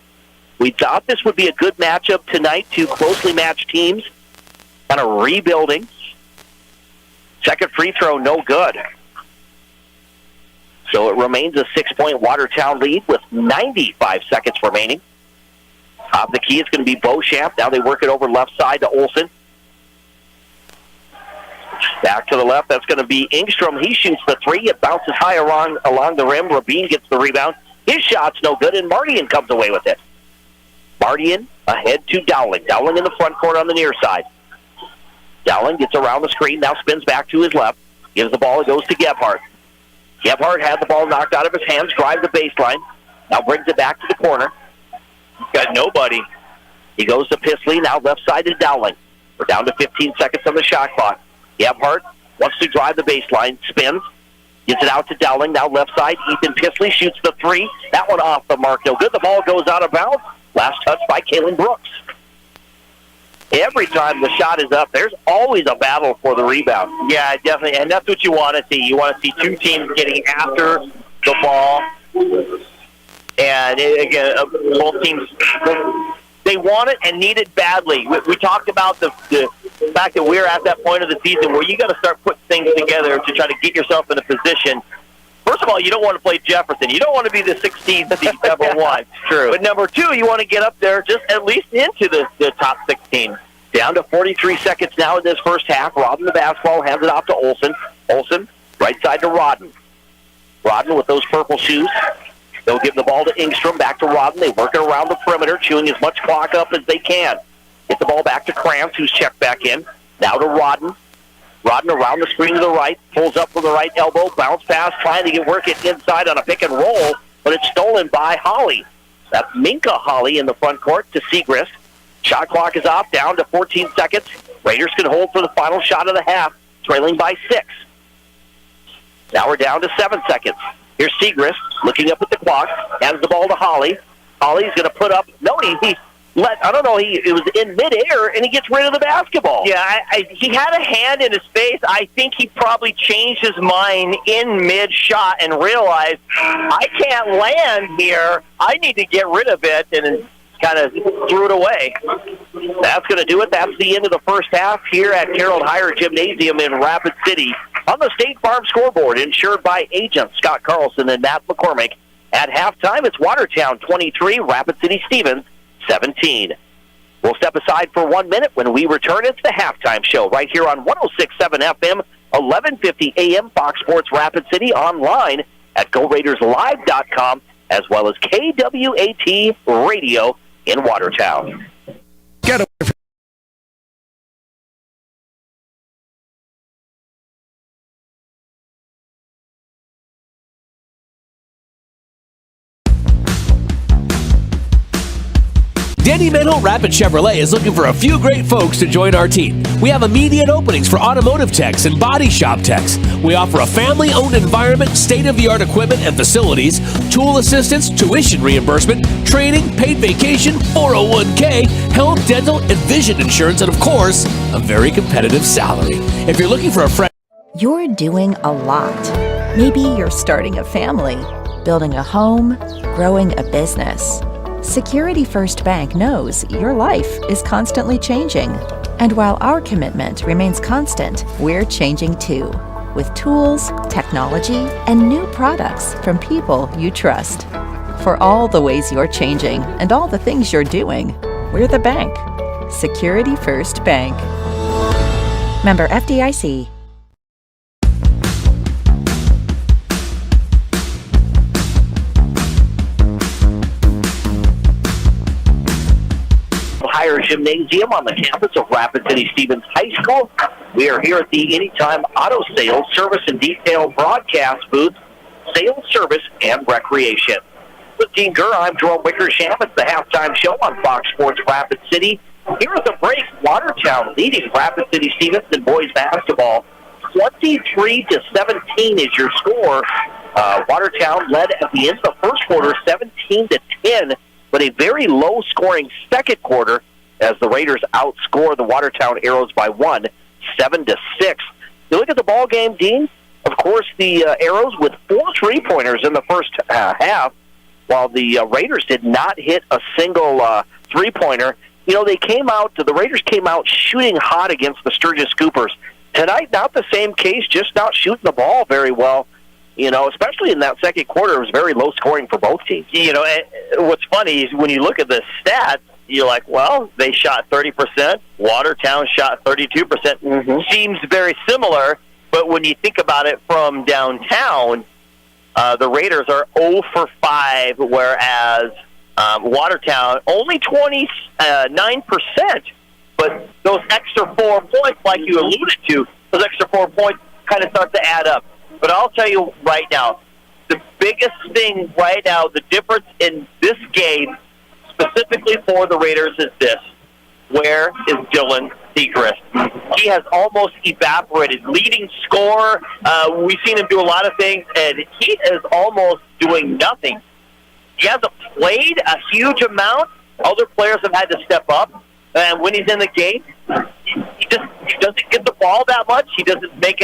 We thought this would be a good matchup tonight. Two closely matched teams kind of rebuilding. Second free throw, no good. So it remains a 6-point Watertown lead with 95 seconds remaining. Top of the key is going to be Beauchamp. Now they work it over left side to Olsen. Back to the left, that's going to be Ingstrom. He shoots the three. It bounces high along the rim. Rabin gets the rebound. His shot's no good, and Mardian comes away with it. Mardian ahead to Dowling. Dowling in the front court on the near side. Dowling gets around the screen, now spins back to his left. Gives the ball, it goes to Gebhardt. Gebhardt had the ball knocked out of his hands, drives the baseline. Now brings it back to the corner. Got nobody. He goes to Pisley, now left side to Dowling. We're down to 15 seconds on the shot clock. Gebhardt wants to drive the baseline, spins, gets it out to Dowling, now left side. Ethan Pisley shoots the three. That one off the mark, no good. The ball goes out of bounds. Last touch by Kalen Brooks. Every time the shot is up, there's always a battle for the rebound. Yeah, definitely, and that's what you want to see. You want to see two teams getting after the ball. And again, both teams, they want it and need it badly. We talked about the fact that we're at that point of the season where you got to start putting things together to try to get yourself in a position. First of all, you don't want to play Jefferson. You don't want to be the 16th seed, number one. True. But number two, you want to get up there just at least into the top 16. Down to 43 seconds now in this first half. Rodden the basketball, hands it off to Olsen. Olsen, right side to Rodden. Rodden with those purple shoes. They'll give the ball to Ingstrom, back to Rodden. They work it around the perimeter, chewing as much clock up as they can. Get the ball back to Krantz, who's checked back in. Now to Rodden. Rodden around the screen to the right, pulls up from the right elbow, bounce pass, trying to get work it inside on a pick and roll, but it's stolen by Hawley. That's Minka Hawley in the front court to Segrist. Shot clock is off, down to 14 seconds. Raiders can hold for the final shot of the half, trailing by 6. Now we're down to 7 seconds. Here's Segrist looking up at the clock, hands the ball to Hawley. Hawley's going to put up, it was in midair, and he gets rid of the basketball. Yeah, he had a hand in his face. I think he probably changed his mind in mid-shot and realized, I can't land here. I need to get rid of it, and kind of threw it away. That's going to do it. That's the end of the first half here at Carroll Higher Gymnasium in Rapid City. On the State Farm scoreboard, insured by agents Scott Carlson and Matt McCormick. At halftime, it's Watertown 23, Rapid City Stevens 17. We'll step aside for 1 minute. When we return, it's the halftime show right here on 106.7 FM, 1150 AM, Fox Sports Rapid City, online at GoRaidersLive.com, as well as KWAT Radio in Watertown. Get away from Danny Menho Rapid Chevrolet is looking for a few great folks to join our team. We have immediate openings for automotive techs and body shop techs. We offer a family-owned environment, state-of-the-art equipment and facilities, tool assistance, tuition reimbursement, training, paid vacation, 401k, health, dental, and vision insurance, and of course, a very competitive salary. If you're looking for a friend... You're doing a lot. Maybe you're starting a family, building a home, growing a business. Security First Bank knows your life is constantly changing. And while our commitment remains constant, we're changing too. With tools, technology, and new products from people you trust. For all the ways you're changing and all the things you're doing, we're the bank. Security First Bank. Member FDIC. Higher Gymnasium on the campus of Rapid City Stevens High School. We are here at the Anytime Auto Sales Service and Detail Broadcast booth, Sales, Service, and Recreation. With Dean Gurr, I'm Jerome Wickersham. It's the halftime show on Fox Sports Rapid City Here at the break, Watertown leading Rapid City Stevens in boys basketball. 23-17 is your score. Watertown led at the end of the first quarter, 17-10, but a very low-scoring second quarter as the Raiders outscore the Watertown Arrows by 7-6. You look at the ball game, Dean. Of course, the Arrows with 4 3-pointers in the first half, while the Raiders did not hit a single three-pointer. You know, the Raiders came out shooting hot against the Sturgis Scoopers. Tonight, not the same case, just not shooting the ball very well. You know, especially in that second quarter, it was very low scoring for both teams. You know, what's funny is when you look at the stats, you're like, well, they shot 30%. Watertown shot 32%. Seems very similar, but when you think about it from downtown, the Raiders are 0 for 5, whereas Watertown only 29%. But those extra 4 points, like you alluded to, those extra 4 points kind of start to add up. But I'll tell you right now, the biggest thing right now, the difference in this game, specifically for the Raiders, is this. Where is Dylan Segrist? He has almost evaporated. Leading scorer, we've seen him do a lot of things, and he is almost doing nothing. He hasn't played a huge amount. Other players have had to step up. And when he's in the game, he doesn't get the ball that much. He doesn't make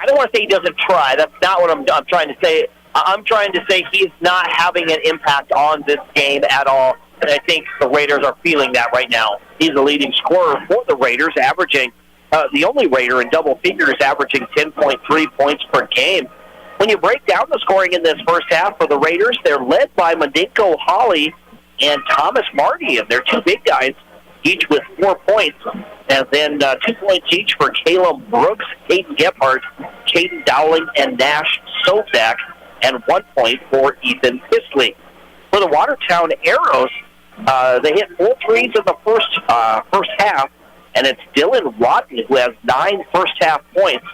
I don't want to say he doesn't try. That's not what I'm trying to say. I'm trying to say he's not having an impact on this game at all. And I think the Raiders are feeling that right now. He's the leading scorer for the Raiders, averaging the only Raider in double figures, averaging 10.3 points per game. When you break down the scoring in this first half for the Raiders, they're led by Mandinko Hawley and Thomas Marty, and they're two big guys, each with 4 points. And then 2 points each for Caleb Brooks, Caden Gephardt, Caden Dowling, and Nash Sofak, and 1 point for Ethan Pisley. For the Watertown Arrows, they hit 4 threes in the first half, and it's Dylan Rodney who has 9 first-half points,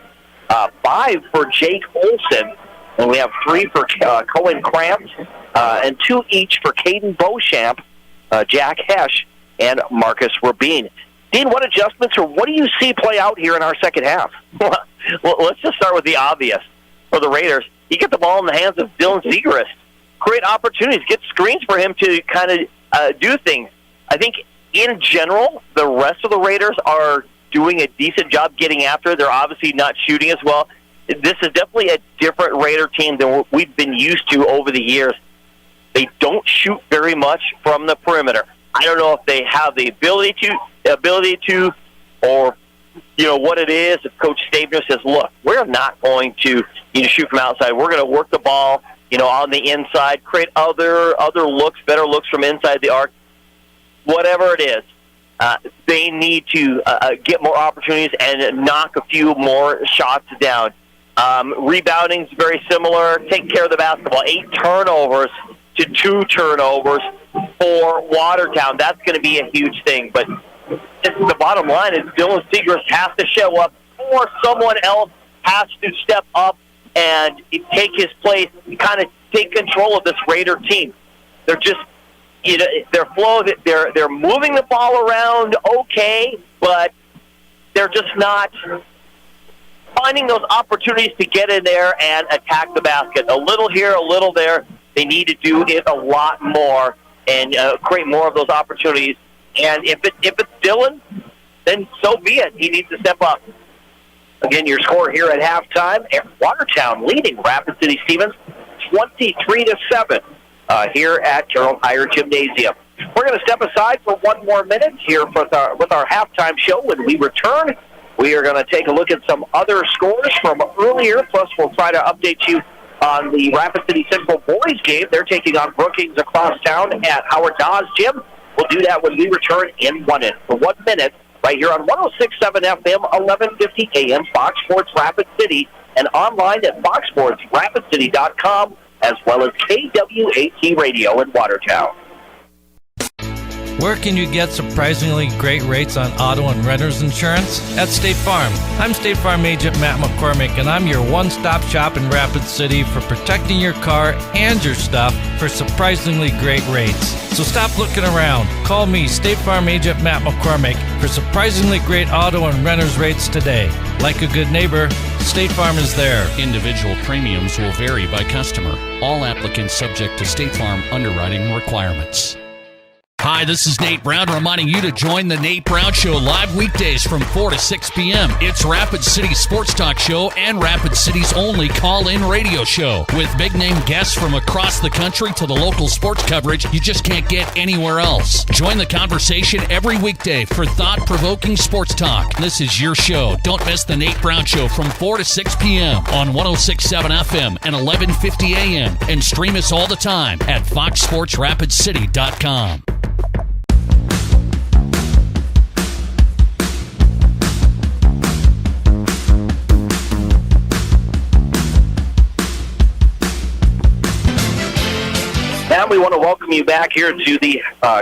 5 for Jake Olson, and we have 3 for Cohen Cramps, and 2 each for Caden Beauchamp, Jack Hesh, and Marcus Rabin. Dean, what adjustments or what do you see play out here in our second half? Well, let's just start with the obvious. For the Raiders, you get the ball in the hands of Dylan Segrist. Create opportunities, get screens for him to kind of do things. I think, in general, the rest of the Raiders are doing a decent job getting after it. They're obviously not shooting as well. This is definitely a different Raider team than what we've been used to over the years. They don't shoot very much from the perimeter. I don't know if they have the ability to, or what it is. If Coach Stabner says, "Look, we're not going to shoot from outside. We're going to work the ball, on the inside, create other looks, better looks from inside the arc." Whatever it is, they need to get more opportunities and knock a few more shots down. Rebounding is very similar. Take care of the basketball. 8 turnovers to 2 turnovers for Watertown. That's going to be a huge thing. But the bottom line is Dylan Segrist has to show up, or someone else has to step up and take his place, kind of take control of this Raider team. They're just, their flow, they're moving the ball around okay, but they're just not finding those opportunities to get in there and attack the basket. A little here, a little there. They need to do it a lot more and create more of those opportunities. And if it's Dylan, then so be it. He needs to step up. Again, your score here at halftime: Watertown leading Rapid City Stevens 23-7 here at Carroll Higher Gymnasium. We're going to step aside for 1 more minute here with our halftime show. When we return, we are going to take a look at some other scores from earlier. Plus, we'll try to update you on the Rapid City Central boys game. They're taking on Brookings across town at Howard Dawes Gym. We'll do that when we return in 1 minute, right here on 106.7 FM, 1150 AM, Fox Sports Rapid City, and online at foxsportsrapidcity.com, as well as KWAT Radio in Watertown. Where can you get surprisingly great rates on auto and renter's insurance? At State Farm. I'm State Farm Agent Matt McCormick, and I'm your one-stop shop in Rapid City for protecting your car and your stuff for surprisingly great rates. So stop looking around. Call me, State Farm Agent Matt McCormick, for surprisingly great auto and renter's rates today. Like a good neighbor, State Farm is there. Individual premiums will vary by customer. All applicants subject to State Farm underwriting requirements. Hi, this is Nate Brown reminding you to join the Nate Brown Show live weekdays from 4 to 6 p.m. It's Rapid City's sports talk show and Rapid City's only call-in radio show. With big-name guests from across the country to the local sports coverage you just can't get anywhere else. Join the conversation every weekday for thought-provoking sports talk. This is your show. Don't miss the Nate Brown Show from 4 to 6 p.m. on 106.7 FM and 1150 a.m. And stream us all the time at foxsportsrapidcity.com. And we want to welcome you back here to the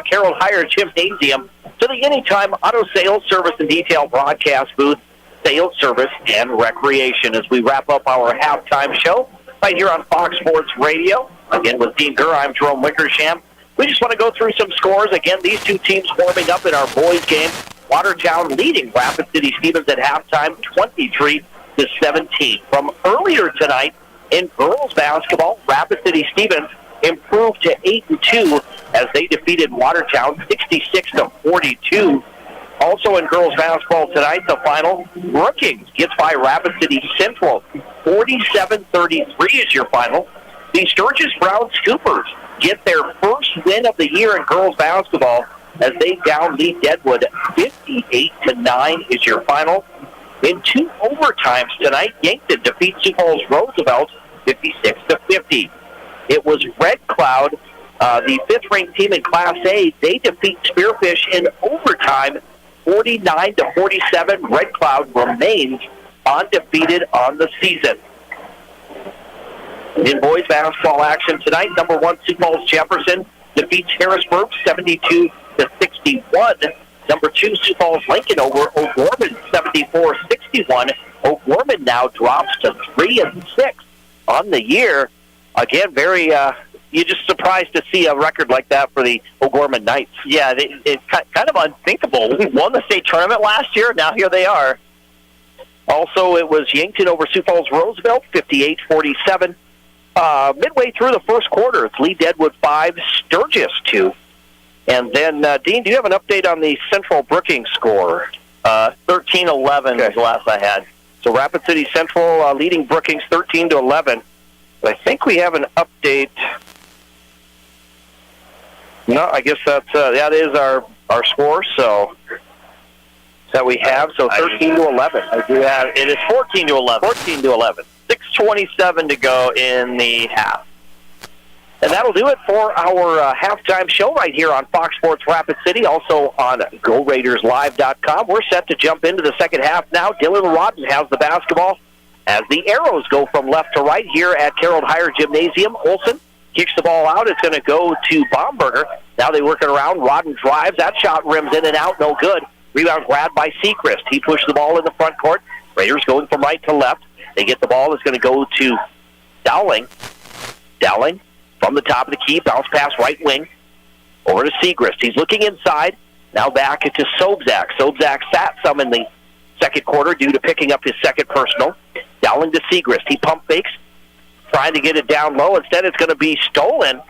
Carroll Hire Gymnasium, to the Anytime Auto Sales Service and Detail broadcast booth, sales, service, and recreation, as we wrap up our halftime show right here on Fox Sports Radio. Again, with Dean Gurr, I'm Jerome Wickersham. We just want to go through some scores. Again, these two teams warming up in our boys' game. Watertown leading Rapid City Stevens at halftime, 23-17. From earlier tonight in girls basketball, Rapid City Stevens improved to 8-2 as they defeated Watertown 66-42. Also in girls basketball tonight, the final, Brookings gets by Rapid City Central 47-33 is your final. The Sturgis Brown Scoopers get their first win of the year in girls basketball as they down Lee Deadwood 58-9 is your final. In two overtimes tonight, Yankton defeats Sioux Falls Roosevelt 56-50. It was Red Cloud, the fifth-ranked team in Class A. They defeat Spearfish in overtime, 49-47. Red Cloud remains undefeated on the season. In boys basketball action tonight, number 1 Sioux Falls Jefferson defeats Harrisburg 72-61. Number 2 Sioux Falls Lincoln over O'Gorman 74-61. O'Gorman now drops to 3-6 on the year. Again, very, you're just surprised to see a record like that for the O'Gorman Knights. Yeah, it's kind of unthinkable. We won the state tournament last year. Now here they are. Also, it was Yankton over Sioux Falls Roosevelt, 58-47. Midway through the first quarter, it's Lee Deadwood 5, Sturgis 2. And then, Dean, do you have an update on the Central Brookings score? 13-11 was the last I had. So Rapid City Central leading Brookings 13-11. I think we have an update. No, I guess that is our score. So that we have. So 13-11. I do have. It is 14-11. 14-11. 6:27 to go in the half. And that'll do it for our halftime show right here on Fox Sports Rapid City, also on GoRaidersLive.com. We're set to jump into the second half now. Dylan Rodden has the basketball as the arrows go from left to right here at Carroll Hire Gymnasium. Olsen kicks the ball out. It's going to go to Baumberger. Now they work it around. Rodden drives. That shot rims in and out. No good. Rebound grabbed by Seacrest. He pushed the ball in the front court. Raiders going from right to left. They get the ball. It's going to go to Dowling. Dowling from the top of the key. Bounce pass right wing. Over to Seacrest. He's looking inside. Now back into Sobzak. Sobzak sat some in the second quarter due to picking up his second personal. Dowling to Seacrest. He pump fakes, trying to get it down low. Instead, it's going to be stolen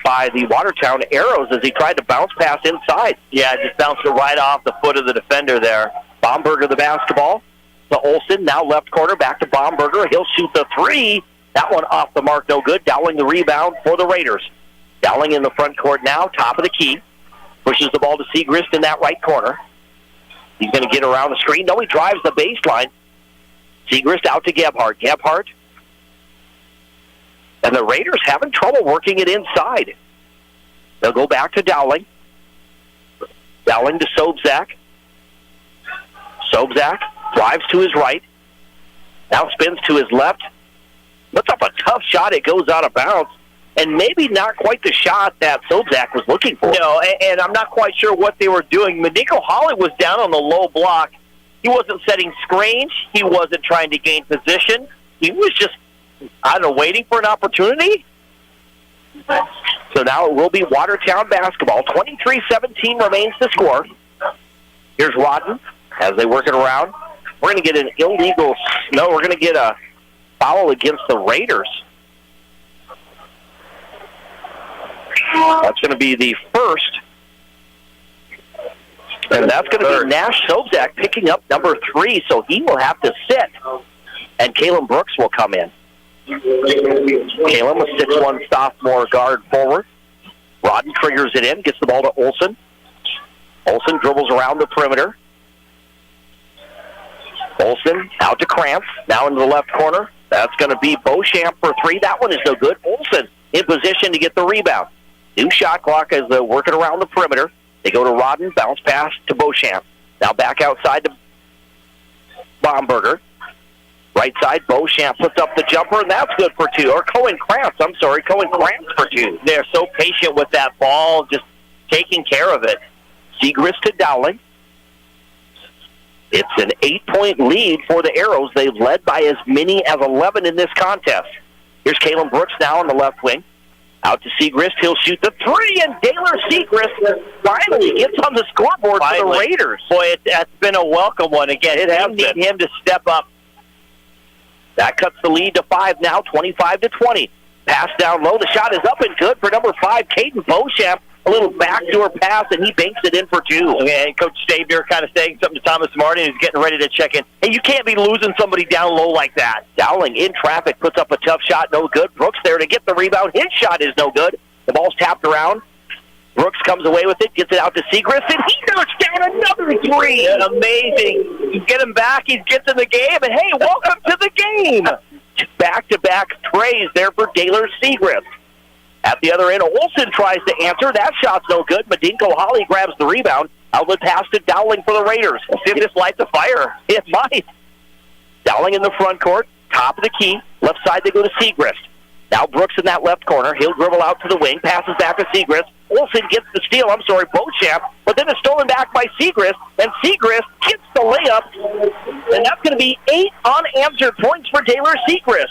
by the Watertown Arrows as he tried to bounce pass inside. Yeah, just bounced it right off the foot of the defender there. Baumberger the basketball to Olsen. Now left corner, back to Baumberger. He'll shoot the three. That one off the mark, no good. Dowling the rebound for the Raiders. Dowling in the front court now, top of the key. Pushes the ball to Segrist in that right corner. He's going to get around the screen. No, he drives the baseline. Segrist out to Gebhardt. Gebhardt. And the Raiders having trouble working it inside. They'll go back to Dowling. Dowling to Sobzak. Sobzak drives to his right. Now spins to his left. Puts up a tough shot. It goes out of bounds. and maybe not quite the shot that Sobczak was looking for. No, and I'm not quite sure what they were doing. Madinko Holly was down on the low block. He wasn't setting screens. He wasn't trying to gain position. He was just, I don't know, waiting for an opportunity. So now it will be Watertown basketball. 23-17 remains to score. Here's Rodden as they work it around. We're going to get an illegal, no, we're going to get a foul against the Raiders. That's going to be the first. And that's going to be Nash Sobczak picking up number 3, so he will have to sit. And Kalen Brooks will come in. Kalen, a 6'1" sophomore guard forward. Rodden triggers it in, gets the ball to Olsen. Olsen dribbles around the perimeter. Olsen out to Krantz, now into the left corner. That's going to be Beauchamp for 3. That one is no good. Olsen in position to get the rebound. New shot clock as they're working around the perimeter. They go to Rodden, bounce pass to Beauchamp. Now back outside to Baumberger. Right side, Beauchamp puts up the jumper, and that's good for 2. Or Cohen Krantz for 2. They're so patient with that ball, just taking care of it. Segrist to Dowling. It's an 8-point lead for the Arrows. They've led by as many as 11 in this contest. Here's Kalen Brooks now on the left wing. Out to Segrist. He'll shoot the 3, and Taylor Segrist finally gets on the scoreboard for the Raiders. Boy, that's been a welcome one. Again, they need him to step up. That cuts the lead to 5 now, 25-20. Pass down low. The shot is up and good for number 5, Caden Beauchamp. A little backdoor pass, and he banks it in for 2. And Coach Stabner kind of saying something to Thomas Martin, who's getting ready to check in. Hey, you can't be losing somebody down low like that. Dowling in traffic, puts up a tough shot, no good. Brooks there to get the rebound. His shot is no good. The ball's tapped around. Brooks comes away with it, gets it out to Segrist, and he knocks down another 3. Amazing. You get him back, he gets in the game, and hey, welcome to the game. Back-to-back trays there for Taylor Segrist. At the other end, Olsen tries to answer. That shot's no good. Madinko Holly grabs the rebound. Outlet pass to Dowling for the Raiders. We'll see if this lights a fire. It might. Dowling in the front court, top of the key. Left side, they go to Segrist. Now Brooks in that left corner. He'll dribble out to the wing, passes back to Segrist. Olsen gets the steal, Beauchamp, but then it's stolen back by Segrist, and Segrist gets the layup, and that's going to be 8 unanswered points for Taylor Segrist.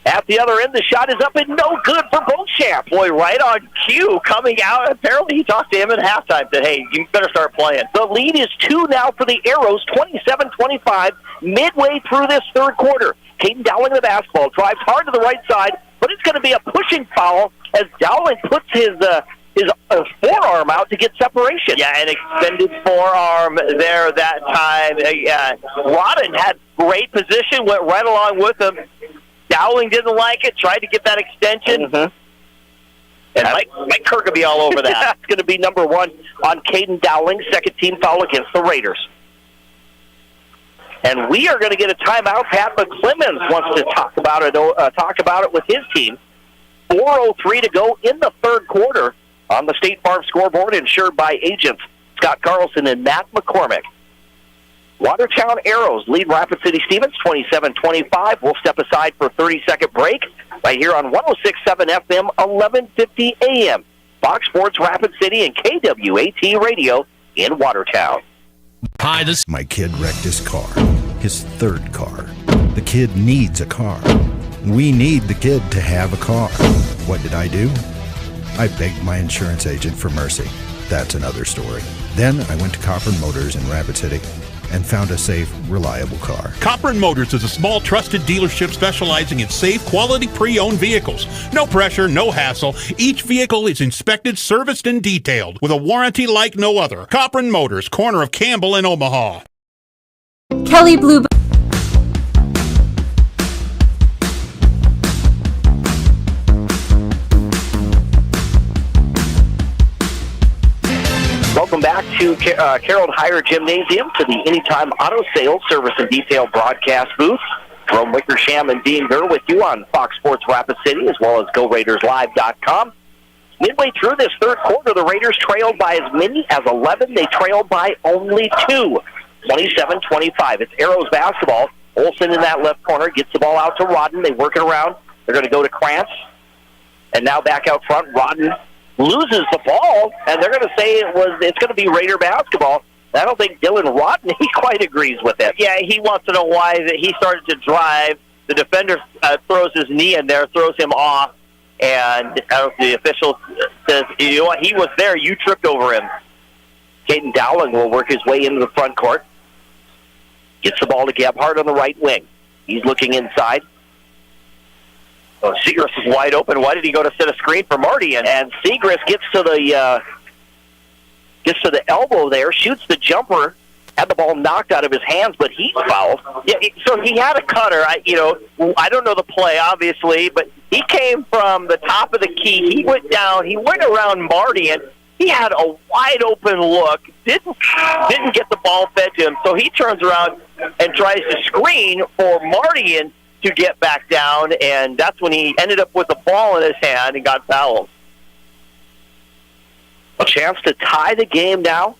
At the other end, the shot is up and no good for Beauchamp. Boy, right on cue, coming out. Apparently he talked to him at halftime, said, hey, you better start playing. The lead is 2 now for the Arrows, 27-25, midway through this third quarter. Caden Dowling the basketball, drives hard to the right side, but it's going to be a pushing foul as Dowling puts his forearm out to get separation. Yeah, an extended forearm there that time. Rodden had great position, went right along with him. Dowling didn't like it, tried to get that extension. Mm-hmm. And Mike Kirk will be all over that. That's going to be number 1 on Caden Dowling, second team foul against the Raiders. And we are going to get a timeout. Pat McClemens wants to talk about it with his team. 4:03 to go in the third quarter on the State Farm scoreboard, insured by agents Scott Carlson and Matt McCormick. Watertown Arrows lead Rapid City Stevens 27-25. We'll step aside for a 30-second break right here on 106.7 FM, 1150 AM. Fox Sports Rapid City and KWAT Radio in Watertown. Hi, My kid wrecked his car, his third car. The kid needs a car. We need the kid to have a car. What did I do? I begged my insurance agent for mercy. That's another story. Then I went to Copper Motors in Rapid City and found a safe, reliable car. Copper & Motors is a small, trusted dealership specializing in safe, quality pre-owned vehicles. No pressure, no hassle. Each vehicle is inspected, serviced, and detailed with a warranty like no other. Copper & Motors, corner of Campbell and Omaha. Kelly Blue. Welcome back to Carroll Hire Gymnasium, to the Anytime Auto Sales Service and Detail broadcast booth. Jerome Wickersham and Dean Gurr with you on Fox Sports Rapid City, as well as GoRaidersLive.com. Midway through this third quarter, the Raiders trailed by as many as 11. They trailed by only 2, 27-25. It's Arrows basketball. Olsen in that left corner gets the ball out to Rodden. They work it around. They're going to go to Krantz. And now back out front, Rodden loses the ball, and they're going to say it's going to be Raider basketball. I don't think Dylan Rodden, he quite agrees with it. Yeah, he wants to know why he started to drive. The defender throws his knee in there, throws him off, and the official says, you know what, he was there, you tripped over him. Caden Dowling will work his way into the front court. Gets the ball to Gebhardt on the right wing. He's looking inside. Oh, Segrist is wide open. Why did he go to set a screen for Marty? And Segrist gets to the elbow there, shoots the jumper, had the ball knocked out of his hands, but he's fouled. Yeah, so he had a cutter. I don't know the play, obviously, but he came from the top of the key. He went down. He went around Marty, and he had a wide open look. Didn't get the ball fed to him, so he turns around and tries to screen for Marty to get back down, and that's when he ended up with the ball in his hand and got fouled. A chance to tie the game now,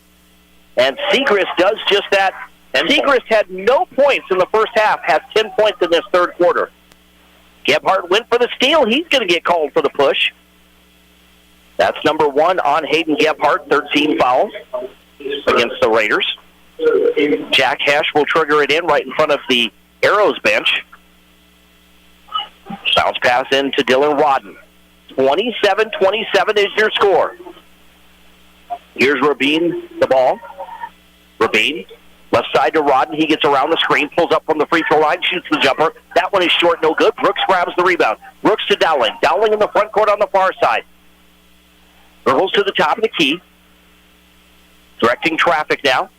and Segrist does just that. And Segrist had no points in the first half, has 10 points in this third quarter. Gebhardt went for the steal. He's going to get called for the push. That's number 1 on Hayden Gebhardt, 13 fouls against the Raiders. Jack Hesh will trigger it in right in front of the Arrows bench. Bounce pass in to Dylan Rodden. 27-27 is your score. Here's Rabin, the ball. Rabin, left side to Rodden. He gets around the screen, pulls up from the free throw line, shoots the jumper. That one is short, no good. Brooks grabs the rebound. Brooks to Dowling. Dowling in the front court on the far side. Hurls to the top of the key. Directing traffic now.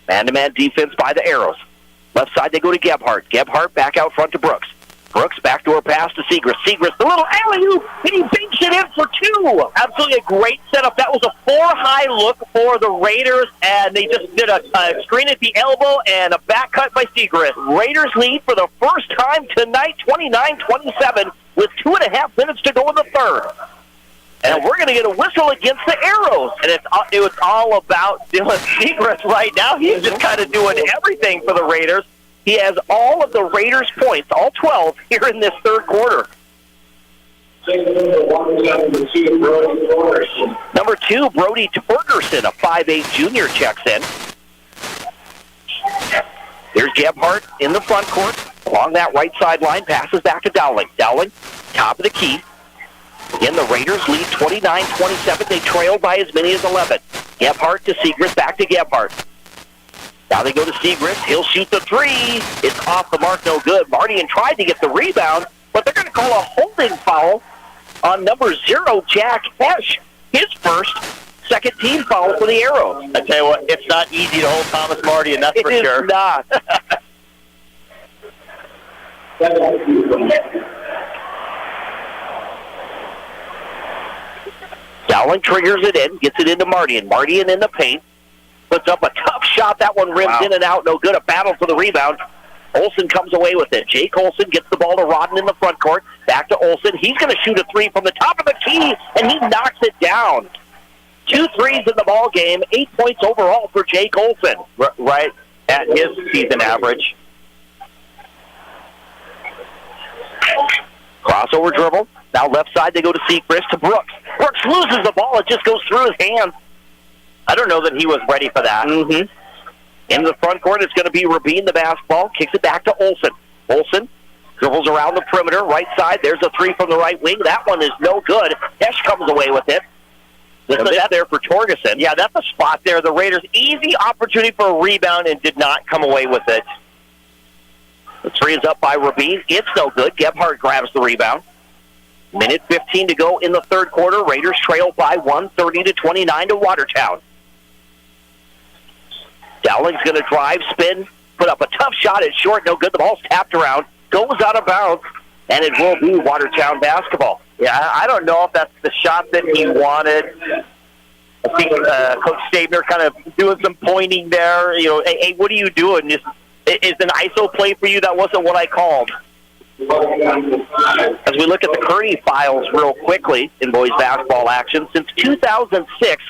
Man-to-man defense by the Arrows. Left side, they go to Gebhardt. Gebhardt back out front to Brooks. Brooks, backdoor pass to Segrist. Segrist, the little alley-oop, and he banks it in for 2. Absolutely a great setup. That was a 4-high look for the Raiders, and they just did a screen at the elbow and a back cut by Segrist. Raiders lead for the first time tonight, 29-27, with 2.5 minutes to go in the third. And we're going to get a whistle against the Arrows. And it was all about Dylan Segrist right now. He's just kind of doing everything for the Raiders. He has all of the Raiders' points, all 12, here in this third quarter. Number 2, Brody Ferguson, a 5'8 junior, checks in. Here's Gebhardt in the front court. Along that right sideline, passes back to Dowling. Dowling, top of the key. Again, the Raiders lead 29-27. They trail by as many as 11. Gebhardt to Segrist, back to Gebhardt. Now they go to Segrist. He'll shoot the 3. It's off the mark, no good. Mardian tried to get the rebound, but they're going to call a holding foul on number 0, Jack Hesh. His first second-team foul for the Arrows. I tell you what, it's not easy to hold Thomas Mardian, that's for sure. It is not. Dowling triggers it in, gets it into Mardian. Mardian in the paint. Puts up a tough shot. That one rims in and out. No good. A battle for the rebound. Olsen comes away with it. Jake Olsen gets the ball to Rodden in the front court. Back to Olsen. He's going to shoot a 3 from the top of the key, and he knocks it down. 2 threes in the ball game. 8 points overall for Jake Olsen. Right at his season average. Crossover dribble. Now left side, they go to Segrist to Brooks. Brooks loses the ball. It just goes through his hands. I don't know that he was ready for that. Mm-hmm. Into the front court, it's going to be Rabin, the basketball. Kicks it back to Olsen. Olsen dribbles around the perimeter. Right side, there's a 3 from the right wing. That one is no good. Hesh comes away with it. This is there for Torgerson. Yeah, that's a spot there. The Raiders, easy opportunity for a rebound and did not come away with it. The 3 is up by Rabin. It's no good. Gebhardt grabs the rebound. Minute 15 to go in the third quarter. Raiders trail by 1, 30-29 to Watertown. Dowling's going to drive, spin, put up a tough shot. It's short, no good. The ball's tapped around, goes out of bounds, and it will be Watertown basketball. Yeah, I don't know if that's the shot that he wanted. I think Coach Stabner kind of doing some pointing there. You know, hey, what are you doing? Is an ISO play for you? That wasn't what I called. As we look at the Kearney files real quickly in boys basketball action, since 2006,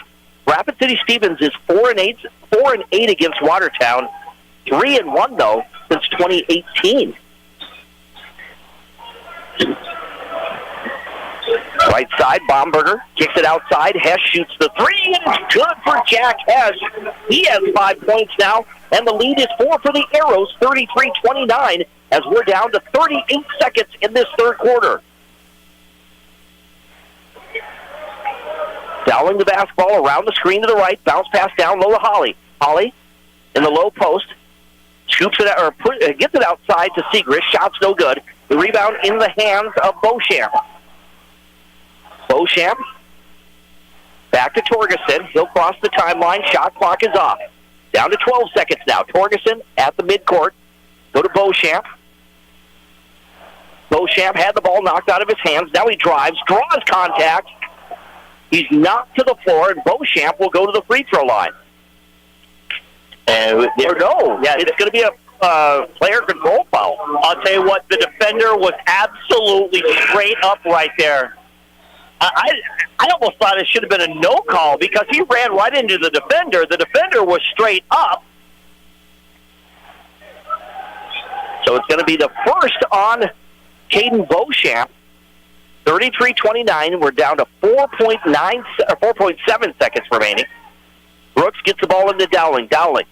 Rapid City Stevens is 4-8 against Watertown, 3-1 though since 2018. Right side, Baumberger kicks it outside. Hess shoots the three, and it's good for Jack Hess. He has 5 points now, and the lead is 4 for the Arrows, 33-29, as we're down to 38 seconds in this third quarter. Dowling the basketball around the screen to the right, bounce pass down low to Holly. Holly in the low post, scoops it out, or gets it outside to Segrist. Shot's no good. The rebound in the hands of Beauchamp. Beauchamp back to Torgerson. He'll cross the timeline. Shot clock is off. Down to 12 seconds now. Torgerson at the midcourt. Go to Beauchamp. Beauchamp had the ball knocked out of his hands. Now he drives, draws contact. He's knocked to the floor, and Beauchamp will go to the free throw line. It's going to be a player control foul. I'll tell you what, the defender was absolutely straight up right there. I almost thought it should have been a no call because he ran right into the defender. The defender was straight up. So it's going to be the first on Caden Beauchamp. 33-29. We're down to 4.7 seconds remaining. Brooks gets the ball into Dowling. Dowling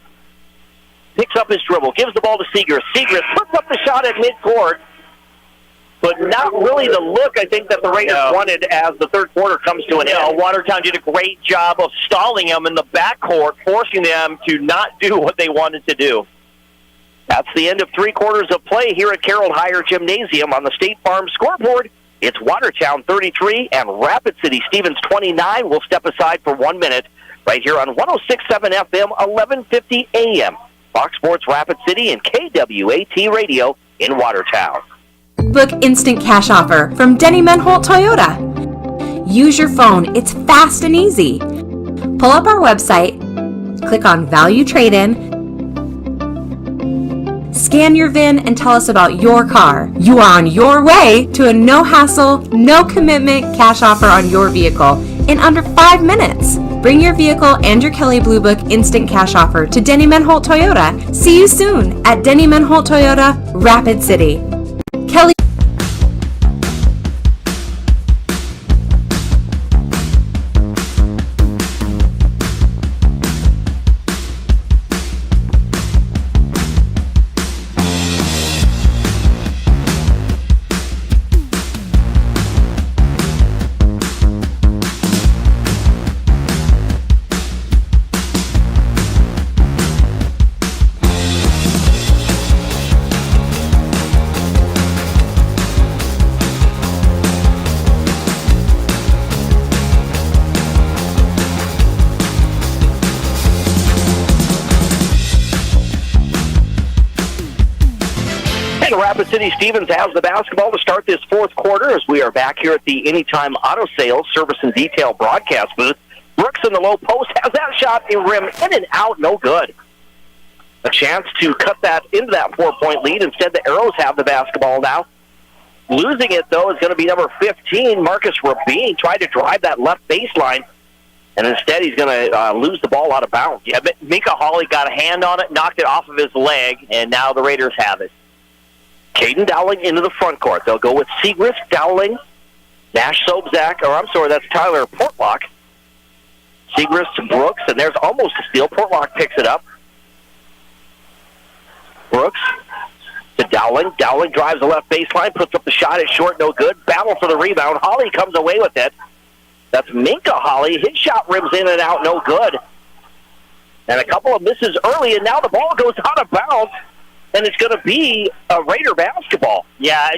picks up his dribble, gives the ball to Segrist. Segrist puts up the shot at midcourt, but not really the look I think that the Raiders wanted as the third quarter comes to an end. Watertown did a great job of stalling them in the backcourt, forcing them to not do what they wanted to do. That's the end of 3 quarters of play here at Carroll Higher Gymnasium. On the State Farm scoreboard, it's Watertown 33 and Rapid City Stevens 29. We'll step aside for 1 minute right here on 106.7 FM, 1150 AM. Fox Sports Rapid City and KWAT Radio in Watertown. Book instant cash offer from Denny Menholt Toyota. Use your phone. It's fast and easy. Pull up our website, click on Value Trade-In, scan your VIN, and tell us about your car. You are on your way to a no-hassle, no-commitment cash offer on your vehicle in under 5 minutes. Bring your vehicle and your Kelley Blue Book instant cash offer to Denny Menholt Toyota. See you soon at Denny Menholt Toyota, Rapid City. Kelley. Rapid City Stevens has the basketball to start this fourth quarter as we are back here at the Anytime Auto Sales Service and Detail broadcast booth. Brooks in the low post has that shot in rim in and out, no good. A chance to cut that into that 4-point lead. Instead, the Arrows have the basketball now. Losing it, though, is going to be number 15, Marcus Rabin. Tried to drive that left baseline, and instead he's going to lose the ball out of bounds. Yeah, but Mika Hawley got a hand on it, knocked it off of his leg, and now the Raiders have it. Caden Dowling into the front court. They'll go with Segrist, Dowling, Nash Sobzak, that's Tyler Portlock. Segrist, Brooks, and there's almost a steal. Portlock picks it up. Brooks to Dowling. Dowling drives the left baseline, puts up the shot. It's short, no good. Battle for the rebound. Hawley comes away with it. That's Minka Hawley. His shot rims in and out, no good. And a couple of misses early, and now the ball goes out of bounds. And it's going to be a Raider basketball. Yeah,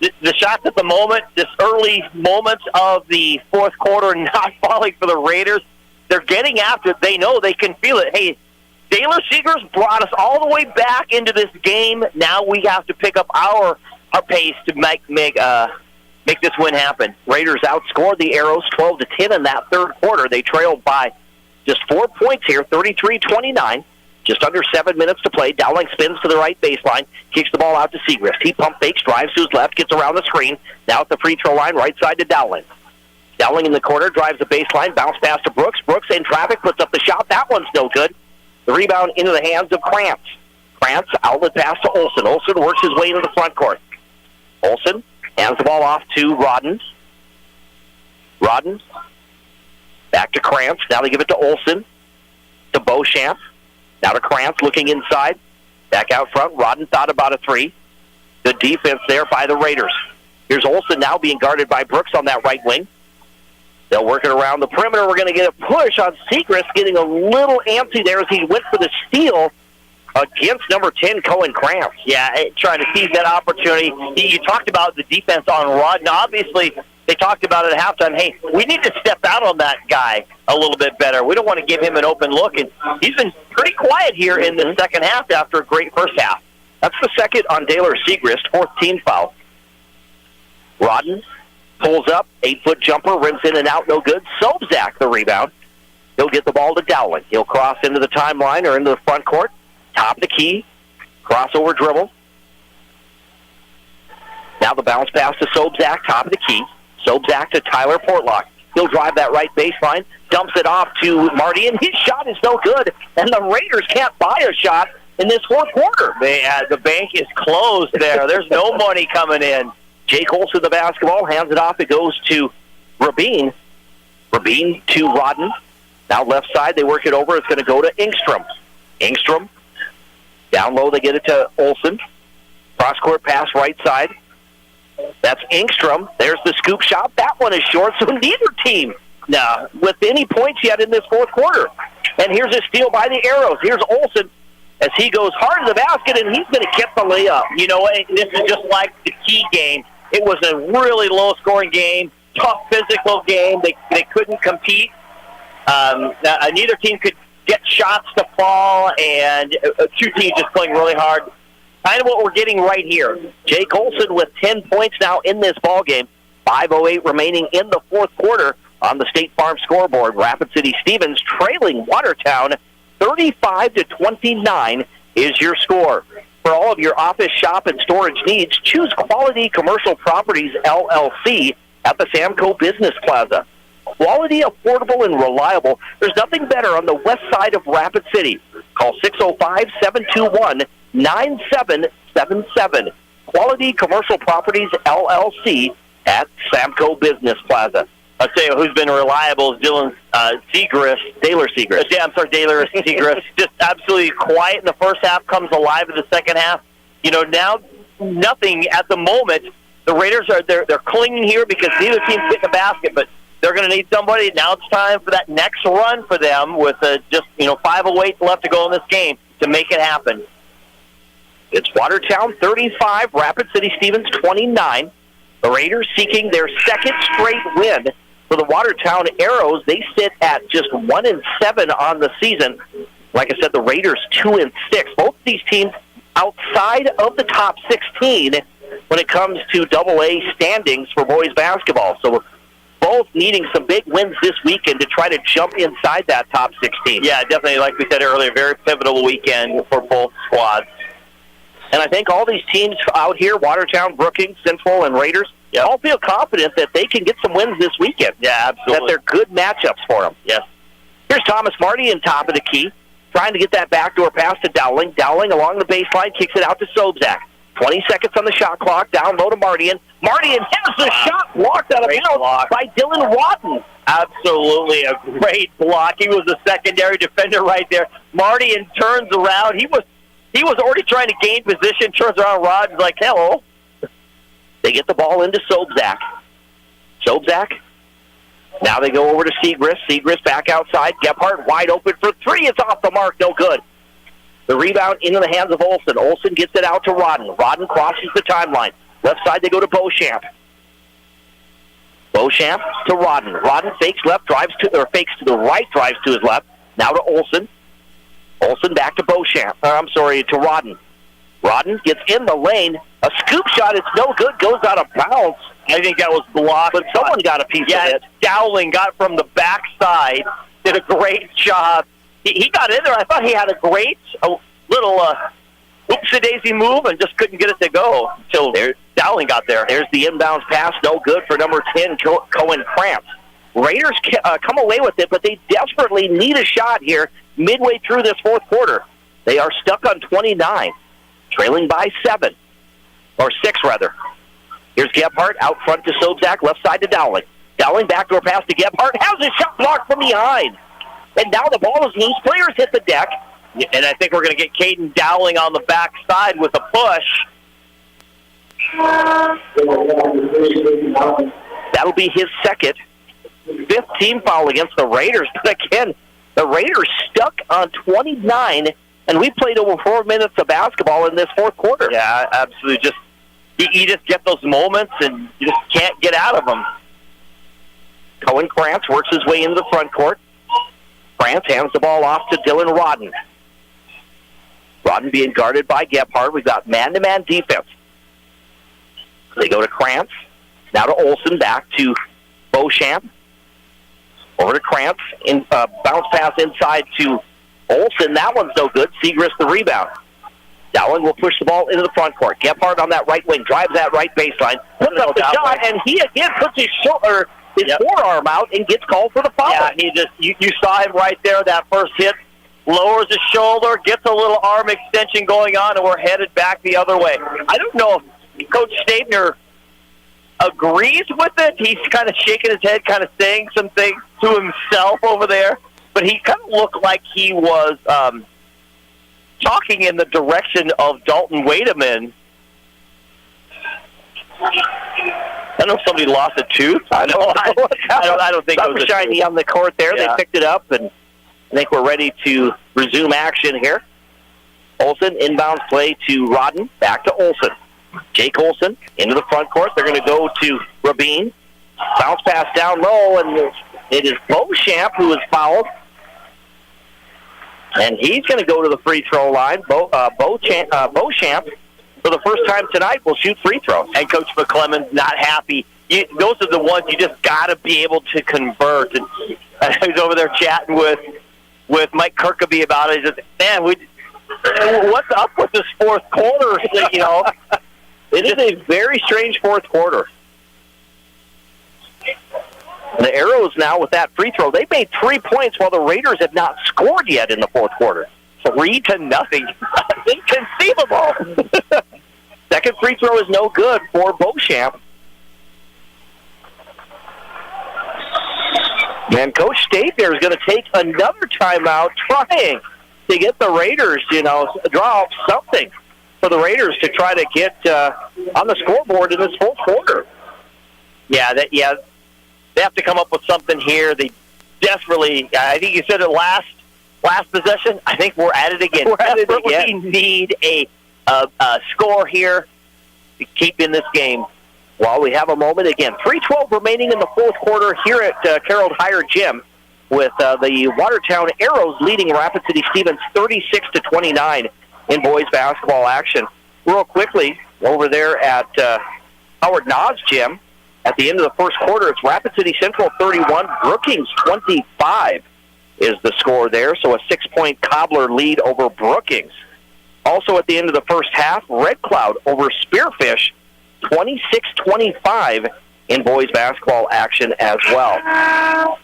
the shots at the moment, this early moments of the fourth quarter not falling for the Raiders, they're getting after it. They know they can feel it. Hey, Taylor Seegers brought us all the way back into this game. Now we have to pick up our pace to make this win happen. Raiders outscored the Arrows 12-10 in that third quarter. They trailed by just 4 points here, 33-29. Just under 7 minutes to play. Dowling spins to the right baseline, kicks the ball out to Segrist. He pump fakes, drives to his left, gets around the screen. Now at the free throw line, right side to Dowling. Dowling in the corner, drives the baseline, bounce pass to Brooks. Brooks in traffic, puts up the shot. That one's no good. The rebound into the hands of Krantz. Krantz, outlet pass to Olsen. Olsen works his way into the front court. Olsen hands the ball off to Rodden. Rodden. Back to Krantz. Now they give it to Olsen. To Beauchamp. Now to Krantz looking inside. Back out front. Rodden thought about a three. Good defense there by the Raiders. Here's Olsen now being guarded by Brooks on that right wing. They'll work it around the perimeter. We're going to get a push on Segrist, getting a little antsy there as he went for the steal against number 10, Cohen Krantz. Yeah, trying to seize that opportunity. You talked about the defense on Rodden. Obviously, they talked about it at halftime. Hey, we need to step out on that guy a little bit better. We don't want to give him an open look. And he's been pretty quiet here in the second half after a great first half. That's the second on Daylor Segrist, fourth team foul. Rodden pulls up, 8-foot jumper, rims in and out, no good. Sobzak, the rebound. He'll get the ball to Dowling. He'll cross into the timeline or into the front court. Top of the key, crossover dribble. Now the bounce pass to Sobzak, top of the key. Sobzak to Tyler Portlock. He'll drive that right baseline, dumps it off to Marty, and his shot is no good. And the Raiders can't buy a shot in this fourth quarter. The bank is closed there. There's no money coming in. Jake Olsen the basketball, hands it off. It goes to Rabin. Rabin to Rodden. Now left side, they work it over. It's going to go to Engstrom. Engstrom. Down low, they get it to Olsen. Cross-court pass right side. That's Engstrom. There's the scoop shot. That one is short, so neither team with any points yet in this fourth quarter. And here's a steal by the Arrows. Here's Olsen as he goes hard to the basket, and he's going to get the layup. You know, this is just like the key game. It was a really low-scoring game, tough physical game. They couldn't compete. Neither team could get shots to fall, and two teams just playing really hard. Kind of what we're getting right here. Jake Olsen with 10 points now in this ballgame. 5:08 remaining in the fourth quarter on the State Farm scoreboard. Rapid City Stevens trailing Watertown 35-29 is your score. For all of your office, shop, and storage needs, choose Quality Commercial Properties, LLC, at the Samco Business Plaza. Quality, affordable, and reliable. There's nothing better on the west side of Rapid City. Call 605-721-9777. Quality Commercial Properties, LLC, at Samco Business Plaza. I'll tell you who's been reliable is Daylor Segrist. Yeah, I'm sorry, Daylor Segrist. Just absolutely quiet in the first half, comes alive in the second half. You know, now nothing at the moment. The Raiders they're clinging here because neither team's hitting the basket, but they're going to need somebody. Now it's time for that next run for them with just 5:08 left to go in this game to make it happen. It's Watertown 35, Rapid City Stevens 29. The Raiders seeking their second straight win. For the Watertown Arrows, they sit at just 1-7 on the season. Like I said, the Raiders 2-6. Both of these teams outside of the top 16 when it comes to AA standings for boys basketball. So both needing some big wins this weekend to try to jump inside that top 16. Yeah, definitely, like we said earlier, very pivotal weekend for both squads. And I think all these teams out here, Watertown, Brookings, Central, and Raiders, all feel confident that they can get some wins this weekend. Yeah, absolutely. That they're good matchups for them. Yes. Here's Thomas Marty in top of the key, trying to get that backdoor pass to Dowling. Dowling along the baseline, kicks it out to Sobzak. 20 seconds on the shot clock, down low to Mardian. Mardian has the shot blocked out of bounds by Dylan Watton. Absolutely a great block. He was a secondary defender right there. Mardian turns around. He was already trying to gain position, turns around, Rod's like, hello. They get the ball into Sobzak. Sobzak. Now they go over to Segrist. Segrist back outside. Gebhardt wide open for three. It's off the mark. No good. The rebound into the hands of Olsen. Olsen gets it out to Rodden. Rodden crosses the timeline. Left side they go to Beauchamp. Beauchamp to Rodden. Rodden fakes left, fakes to the right, drives to his left. Now to Olsen. Olsen back to Beauchamp. To Rodden. Rodden gets in the lane. A scoop shot, it's no good, goes out of bounds. I think that was blocked. But someone got a piece of it. Dowling got from the backside, did a great job. He got in there. I thought he had a little oopsie-daisy move and just couldn't get it to go until Dowling got there. There's the inbounds pass, no good for number 10, Cohen Krantz. Raiders come away with it, but they desperately need a shot here midway through this fourth quarter. They are stuck on 29, trailing by 6 rather. Here's Gebhardt out front to Sobzak, left side to Dowling. Dowling backdoor pass to Gebhardt. Has his shot blocked from behind. And now the ball is loose. Players hit the deck. And I think we're going to get Caden Dowling on the backside with a push. That'll be his second. 5th team foul against the Raiders. But again, the Raiders stuck on 29, and we played over 4 minutes of basketball in this fourth quarter. Yeah, absolutely. You just get those moments, and you just can't get out of them. Cohen Krantz works his way into the front court. Krantz hands the ball off to Dylan Rodden. Rodden being guarded by Gebhardt. We've got man-to-man defense. They go to Krantz. Now to Olsen. Back to Beauchamp. Over to Krantz. Bounce pass inside to Olsen. That one's no good. Segrist the rebound. Dowling will push the ball into the front court. Gebhardt on that right wing. Drives that right baseline. Puts up the shot, and he again puts his forearm out and gets called for the foul. Yeah, you saw him right there, that first hit. Lowers his shoulder, gets a little arm extension going on, and we're headed back the other way. I don't know if Coach Stabner agrees with it. He's kind of shaking his head, kind of saying some things to himself over there. But he kind of looked like he was talking in the direction of Dalton Wademan. I don't know if somebody lost a tooth. I don't think it was shiny on the court there. Yeah. They picked it up, and I think we're ready to resume action here. Olsen, inbounds play to Rodden. Back to Olsen. Jake Olsen into the front court. They're going to go to Rabin. Bounce pass down low, and it is Beauchamp who is fouled. And he's going to go to the free throw line. Beauchamp, for the first time tonight, will shoot free throws. And Coach McClellan's not happy. Those are the ones you just got to be able to convert. And he's over there chatting with Mike Kirkaby about it. He says, man, what's up with this fourth quarter? You know, it is a very strange fourth quarter. The Arrows now with that free throw, they made 3 points while the Raiders have not scored yet in the fourth quarter. 3-0. Inconceivable. Second free throw is no good for Beauchamp. And Coach Stabner is going to take another timeout trying to get the Raiders, draw up something for the Raiders to try to get on the scoreboard in this fourth quarter. They have to come up with something here. They desperately, I think you said it last possession. I think we're at it again. We need a score here to keep in this game. While we have a moment again, 3:12 remaining in the fourth quarter here at Carroll Higher Gym, with the Watertown Arrows leading Rapid City Stevens 36-29 in boys basketball action. Real quickly, over there at Howard Nas Gym, at the end of the first quarter, it's Rapid City Central 31, Brookings 25 is the score there, so a 6-point Cobbler lead over Brookings. Also at the end of the first half, Red Cloud over Spearfish 26-25 in boys basketball action as well.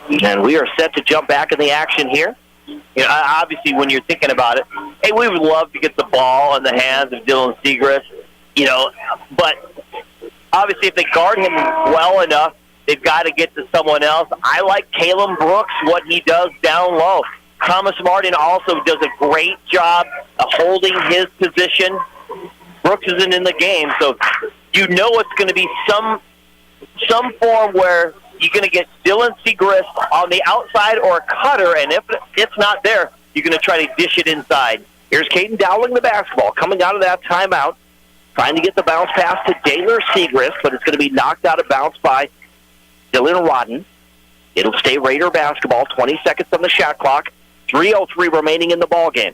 And we are set to jump back in the action here. Obviously, when you're thinking about it, hey, we would love to get the ball in the hands of Dylan Segrist, but obviously if they guard him well enough, they've got to get to someone else. I like Caleb Brooks, what he does down low. Thomas Martin also does a great job of holding his position. Brooks isn't in the game, so it's going to be some form where you're going to get Dylan Segrist on the outside or a cutter, and if it's not there, you're going to try to dish it inside. Here's Caden Dowling the basketball, coming out of that timeout, trying to get the bounce pass to Daylor Segrist, but it's going to be knocked out of bounds by Dylan Rodden. It'll stay Raider basketball, 20 seconds on the shot clock, 3:03 remaining in the ball game.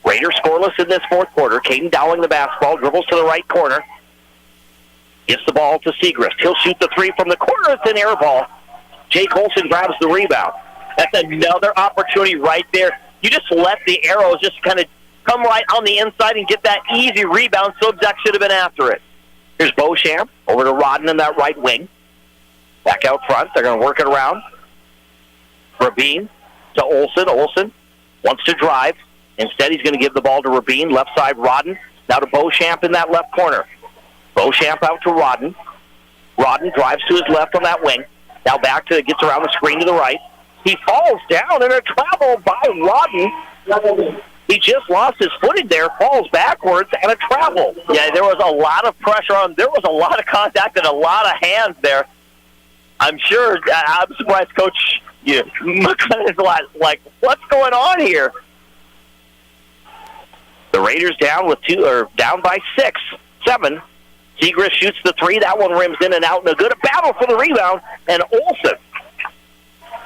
Raiders scoreless in this fourth quarter. Caden Dowling the basketball, dribbles to the right corner. Gives the ball to Segrist. He'll shoot the three from the corner. It's an air ball. Jake Olsen grabs the rebound. That's another opportunity right there. You just let the Arrows just kind of come right on the inside and get that easy rebound. Subzak should have been after it. Here's Beauchamp over to Rodden in that right wing. Back out front. They're going to work it around. Rabin to Olsen. Olsen wants to drive. Instead, he's going to give the ball to Rabin. Left side, Rodden. Now to Beauchamp in that left corner. Beauchamp out to Rodden. Rodden drives to his left on that wing. Now gets around the screen to the right. He falls down in a travel by Rodden. He just lost his footing there, falls backwards, and a travel. Yeah, there was a lot of pressure on him. There was a lot of contact and a lot of hands there. I'm surprised Coach McClellan is like, what's going on here? The Raiders down by 6-7. Segrist shoots the three. That one rims in and out. No good. A battle for the rebound. And Olsen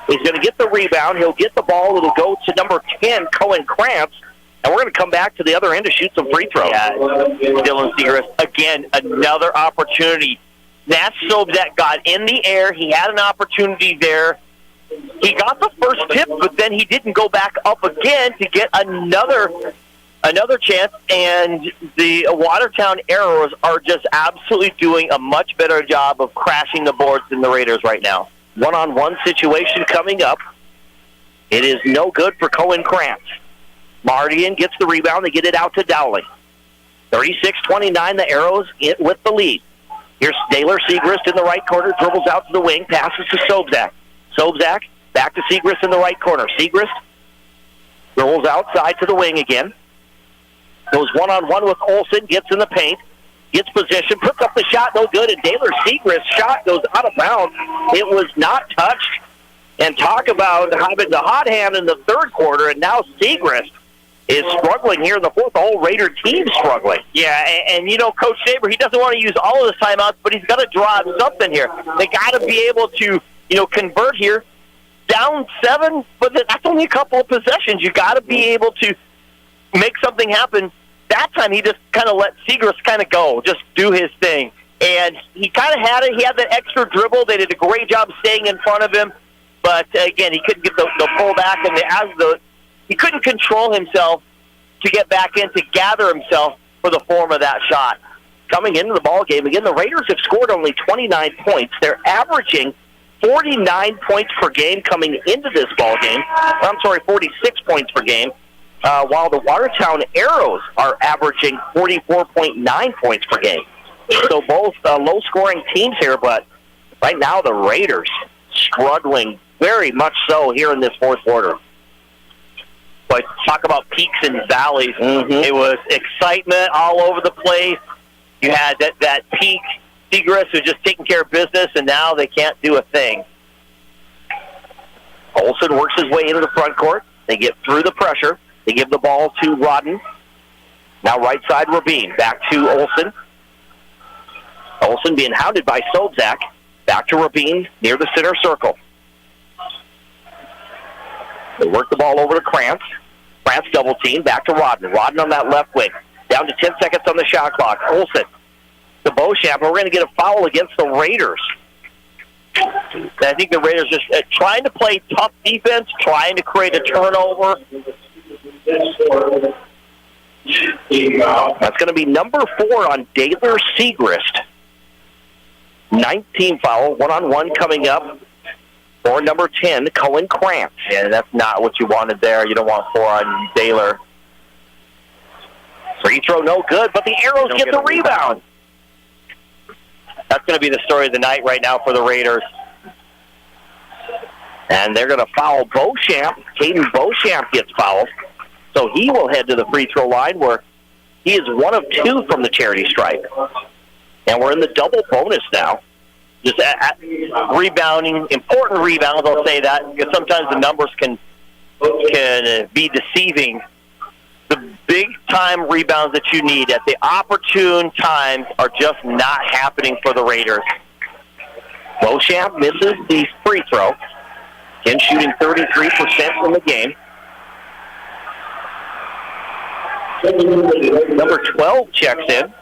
is going to get the rebound. He'll get the ball. It'll go to number 10, Cohen Krantz. And we're going to come back to the other end to shoot some free throws. Yeah, Dylan Segrist, again, another opportunity. Nat Sobzak got in the air. He had an opportunity there. He got the first tip, but then he didn't go back up again to get another chance, and the Watertown Arrows are just absolutely doing a much better job of crashing the boards than the Raiders right now. One-on-one situation coming up. It is no good for Cohen Krantz. Mardian gets the rebound. They get it out to Dowling. 36-29, the Arrows with the lead. Here's Daylor Segrist in the right corner, dribbles out to the wing, passes to Sobzak. Sobzak back to Segrist in the right corner. Segrist rolls outside to the wing again. Goes one-on-one with Olsen, gets in the paint, gets position, puts up the shot, no good, and Daylor Segrist's shot goes out of bounds. It was not touched. And talk about having the hot hand in the third quarter, and now Segrist is struggling here in the fourth. The whole Raider team struggling. Yeah, and Coach Saber, he doesn't want to use all of his timeouts, but he's got to draw up something here. They got to be able to, convert here. Down 7, but that's only a couple of possessions. You got to be able to make something happen. That time he just kind of let Segrist kind of go, just do his thing. And he kind of had it. He had that extra dribble. They did a great job staying in front of him. But, again, he couldn't get the pullback, and he couldn't control himself to get back in, to gather himself for the form of that shot. Coming into the ball game, again, the Raiders have scored only 29 points. They're averaging 49 points per game coming into this ball game. 46 points per game, while the Watertown Arrows are averaging 44.9 points per game. So both low-scoring teams here, but right now the Raiders struggling very much so here in this fourth quarter. But talk about peaks and valleys. It was excitement all over the place. You had that peak. Segrist was just taking care of business, and now they can't do a thing. Olsen works his way into the front court. They get through the pressure. They give the ball to Rodden. Now right side Rabin. Back to Olsen. Olsen being hounded by Sobzak. Back to Rabin near the center circle. They work the ball over to Krantz. Krantz double team. Back to Rodden. Rodden on that left wing. Down to 10 seconds on the shot clock. Olsen to Beauchamp. We're going to get a foul against the Raiders. I think the Raiders just trying to play tough defense, trying to create a turnover. That's going to be number 4 on Daylor Segrist. 19 foul, one-on-one coming up for number 10, Cohen Krantz. Yeah, that's not what you wanted there. You don't want 4 on Daylor. Free throw no good, but the Arrows get the rebound. That's going to be the story of the night right now for the Raiders. And they're going to foul Beauchamp. Caden Beauchamp gets fouled. So he will head to the free throw line where he is 1 of 2 from the charity stripe. And we're in the double bonus now. Just rebounding, important rebounds, I'll say that, because sometimes the numbers can be deceiving. The big-time rebounds that you need at the opportune times are just not happening for the Raiders. Beauchamp misses the free throw. Again, shooting 33% from the game. Number 12 checks in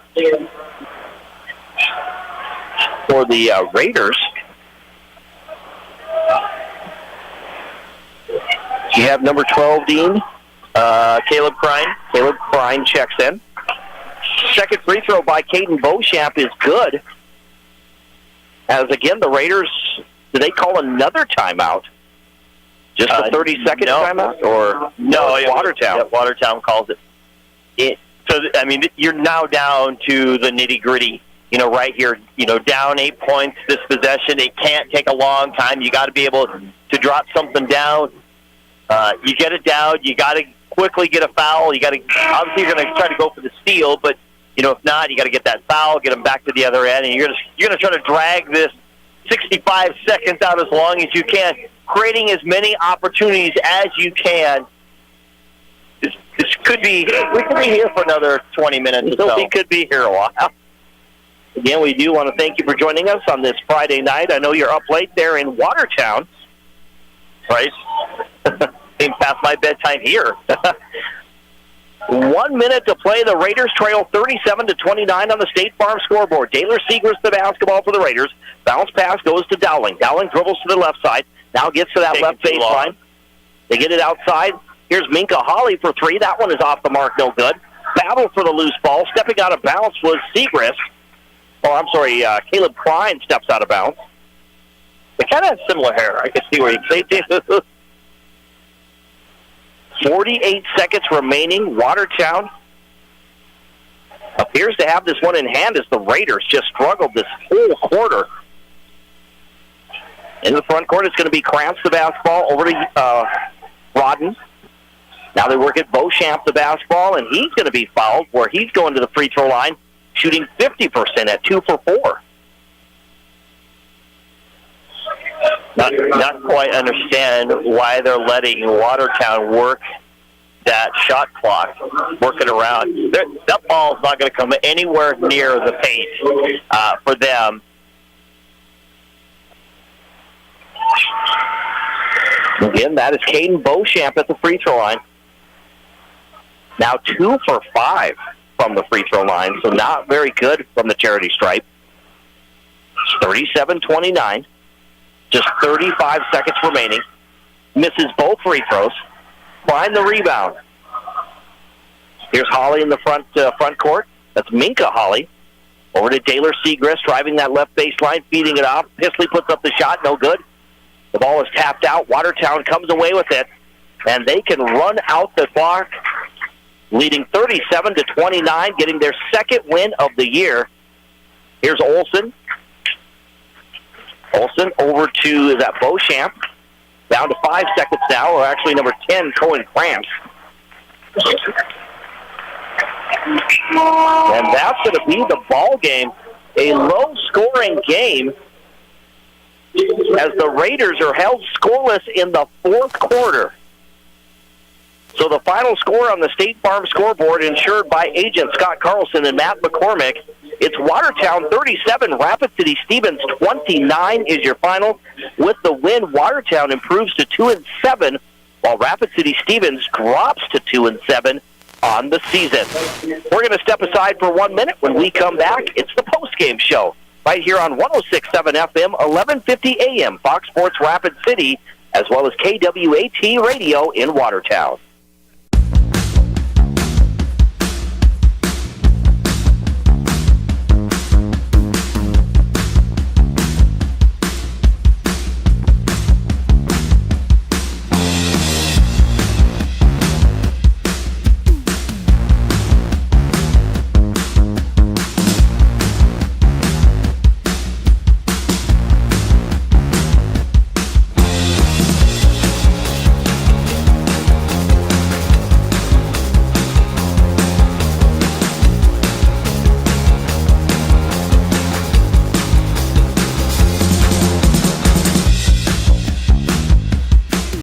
for the Raiders. You have number 12, Dean. Caleb Prine. Caleb Prine checks in. Second free throw by Caden Beauchamp is good. As again, the Raiders, do they call another timeout? Just a 30-second timeout? Or no, Watertown. Yeah, Watertown calls it. So, I mean, you're now down to the nitty-gritty right here, down 8 points this possession. It can't take a long time. You got to be able to drop something down. You get it down. You got to quickly get a foul. Obviously you're going to try to go for the steal, but if not, you got to get that foul, get them back to the other end, and you're going to try to drag this 65 seconds out as long as you can, creating as many opportunities as you can. This could be, we could be here for another 20 minutes or so. We could be here a while. Again, we do want to thank you for joining us on this Friday night. I know you're up late there in Watertown. Right? Came past my bedtime here. 1 minute to play. The Raiders trail 37-29 on the State Farm scoreboard. Taylor Segrist the basketball for the Raiders. Bounce pass goes to Dowling. Dowling dribbles to the left side. Now gets to that left baseline. They get it outside. Here's Minka Hawley for three. That one is off the mark, no good. Battle for the loose ball. Stepping out of bounds was Segrist. Caleb Klein steps out of bounds. They kind of have similar hair. I can see where you say 48 seconds remaining. Watertown appears to have this one in hand as the Raiders just struggled this whole quarter. In the front court, it's going to be Krantz the basketball over to Rodden. Now they work at Beauchamp the basketball, and he's going to be fouled where he's going to the free throw line, shooting 50% at 2 for 4. Not quite understand why they're letting Watertown work that shot clock, work it around. That ball's not going to come anywhere near the paint for them. Again, that is Caden Beauchamp at the free throw line. Now 2 for 5 from the free throw line, so not very good from the charity stripe. It's 37-29. Just 35 seconds remaining. Misses both free throws. Find the rebound. Here's Hawley in the front court. That's Minka Hawley. Over to Taylor Segrist, driving that left baseline, feeding it off. Pisley puts up the shot, no good. The ball is tapped out. Watertown comes away with it, and they can run out the clock, leading 37-29, getting their second win of the year. Here's Olsen. Olsen over to that Beauchamp. Down to 5 seconds now, or actually number 10, Cohen Krantz. And that's going to be the ball game. A low-scoring game as the Raiders are held scoreless in the fourth quarter. So the final score on the State Farm scoreboard, ensured by agent Scott Carlson and Matt McCormick, it's Watertown 37, Rapid City Stevens 29 is your final. With the win, Watertown improves to 2-7, while Rapid City Stevens drops to 2-7 on the season. We're going to step aside for 1 minute. When we come back, it's the postgame show right here on 106.7 FM, 1150 AM, Fox Sports Rapid City, as well as KWAT Radio in Watertown.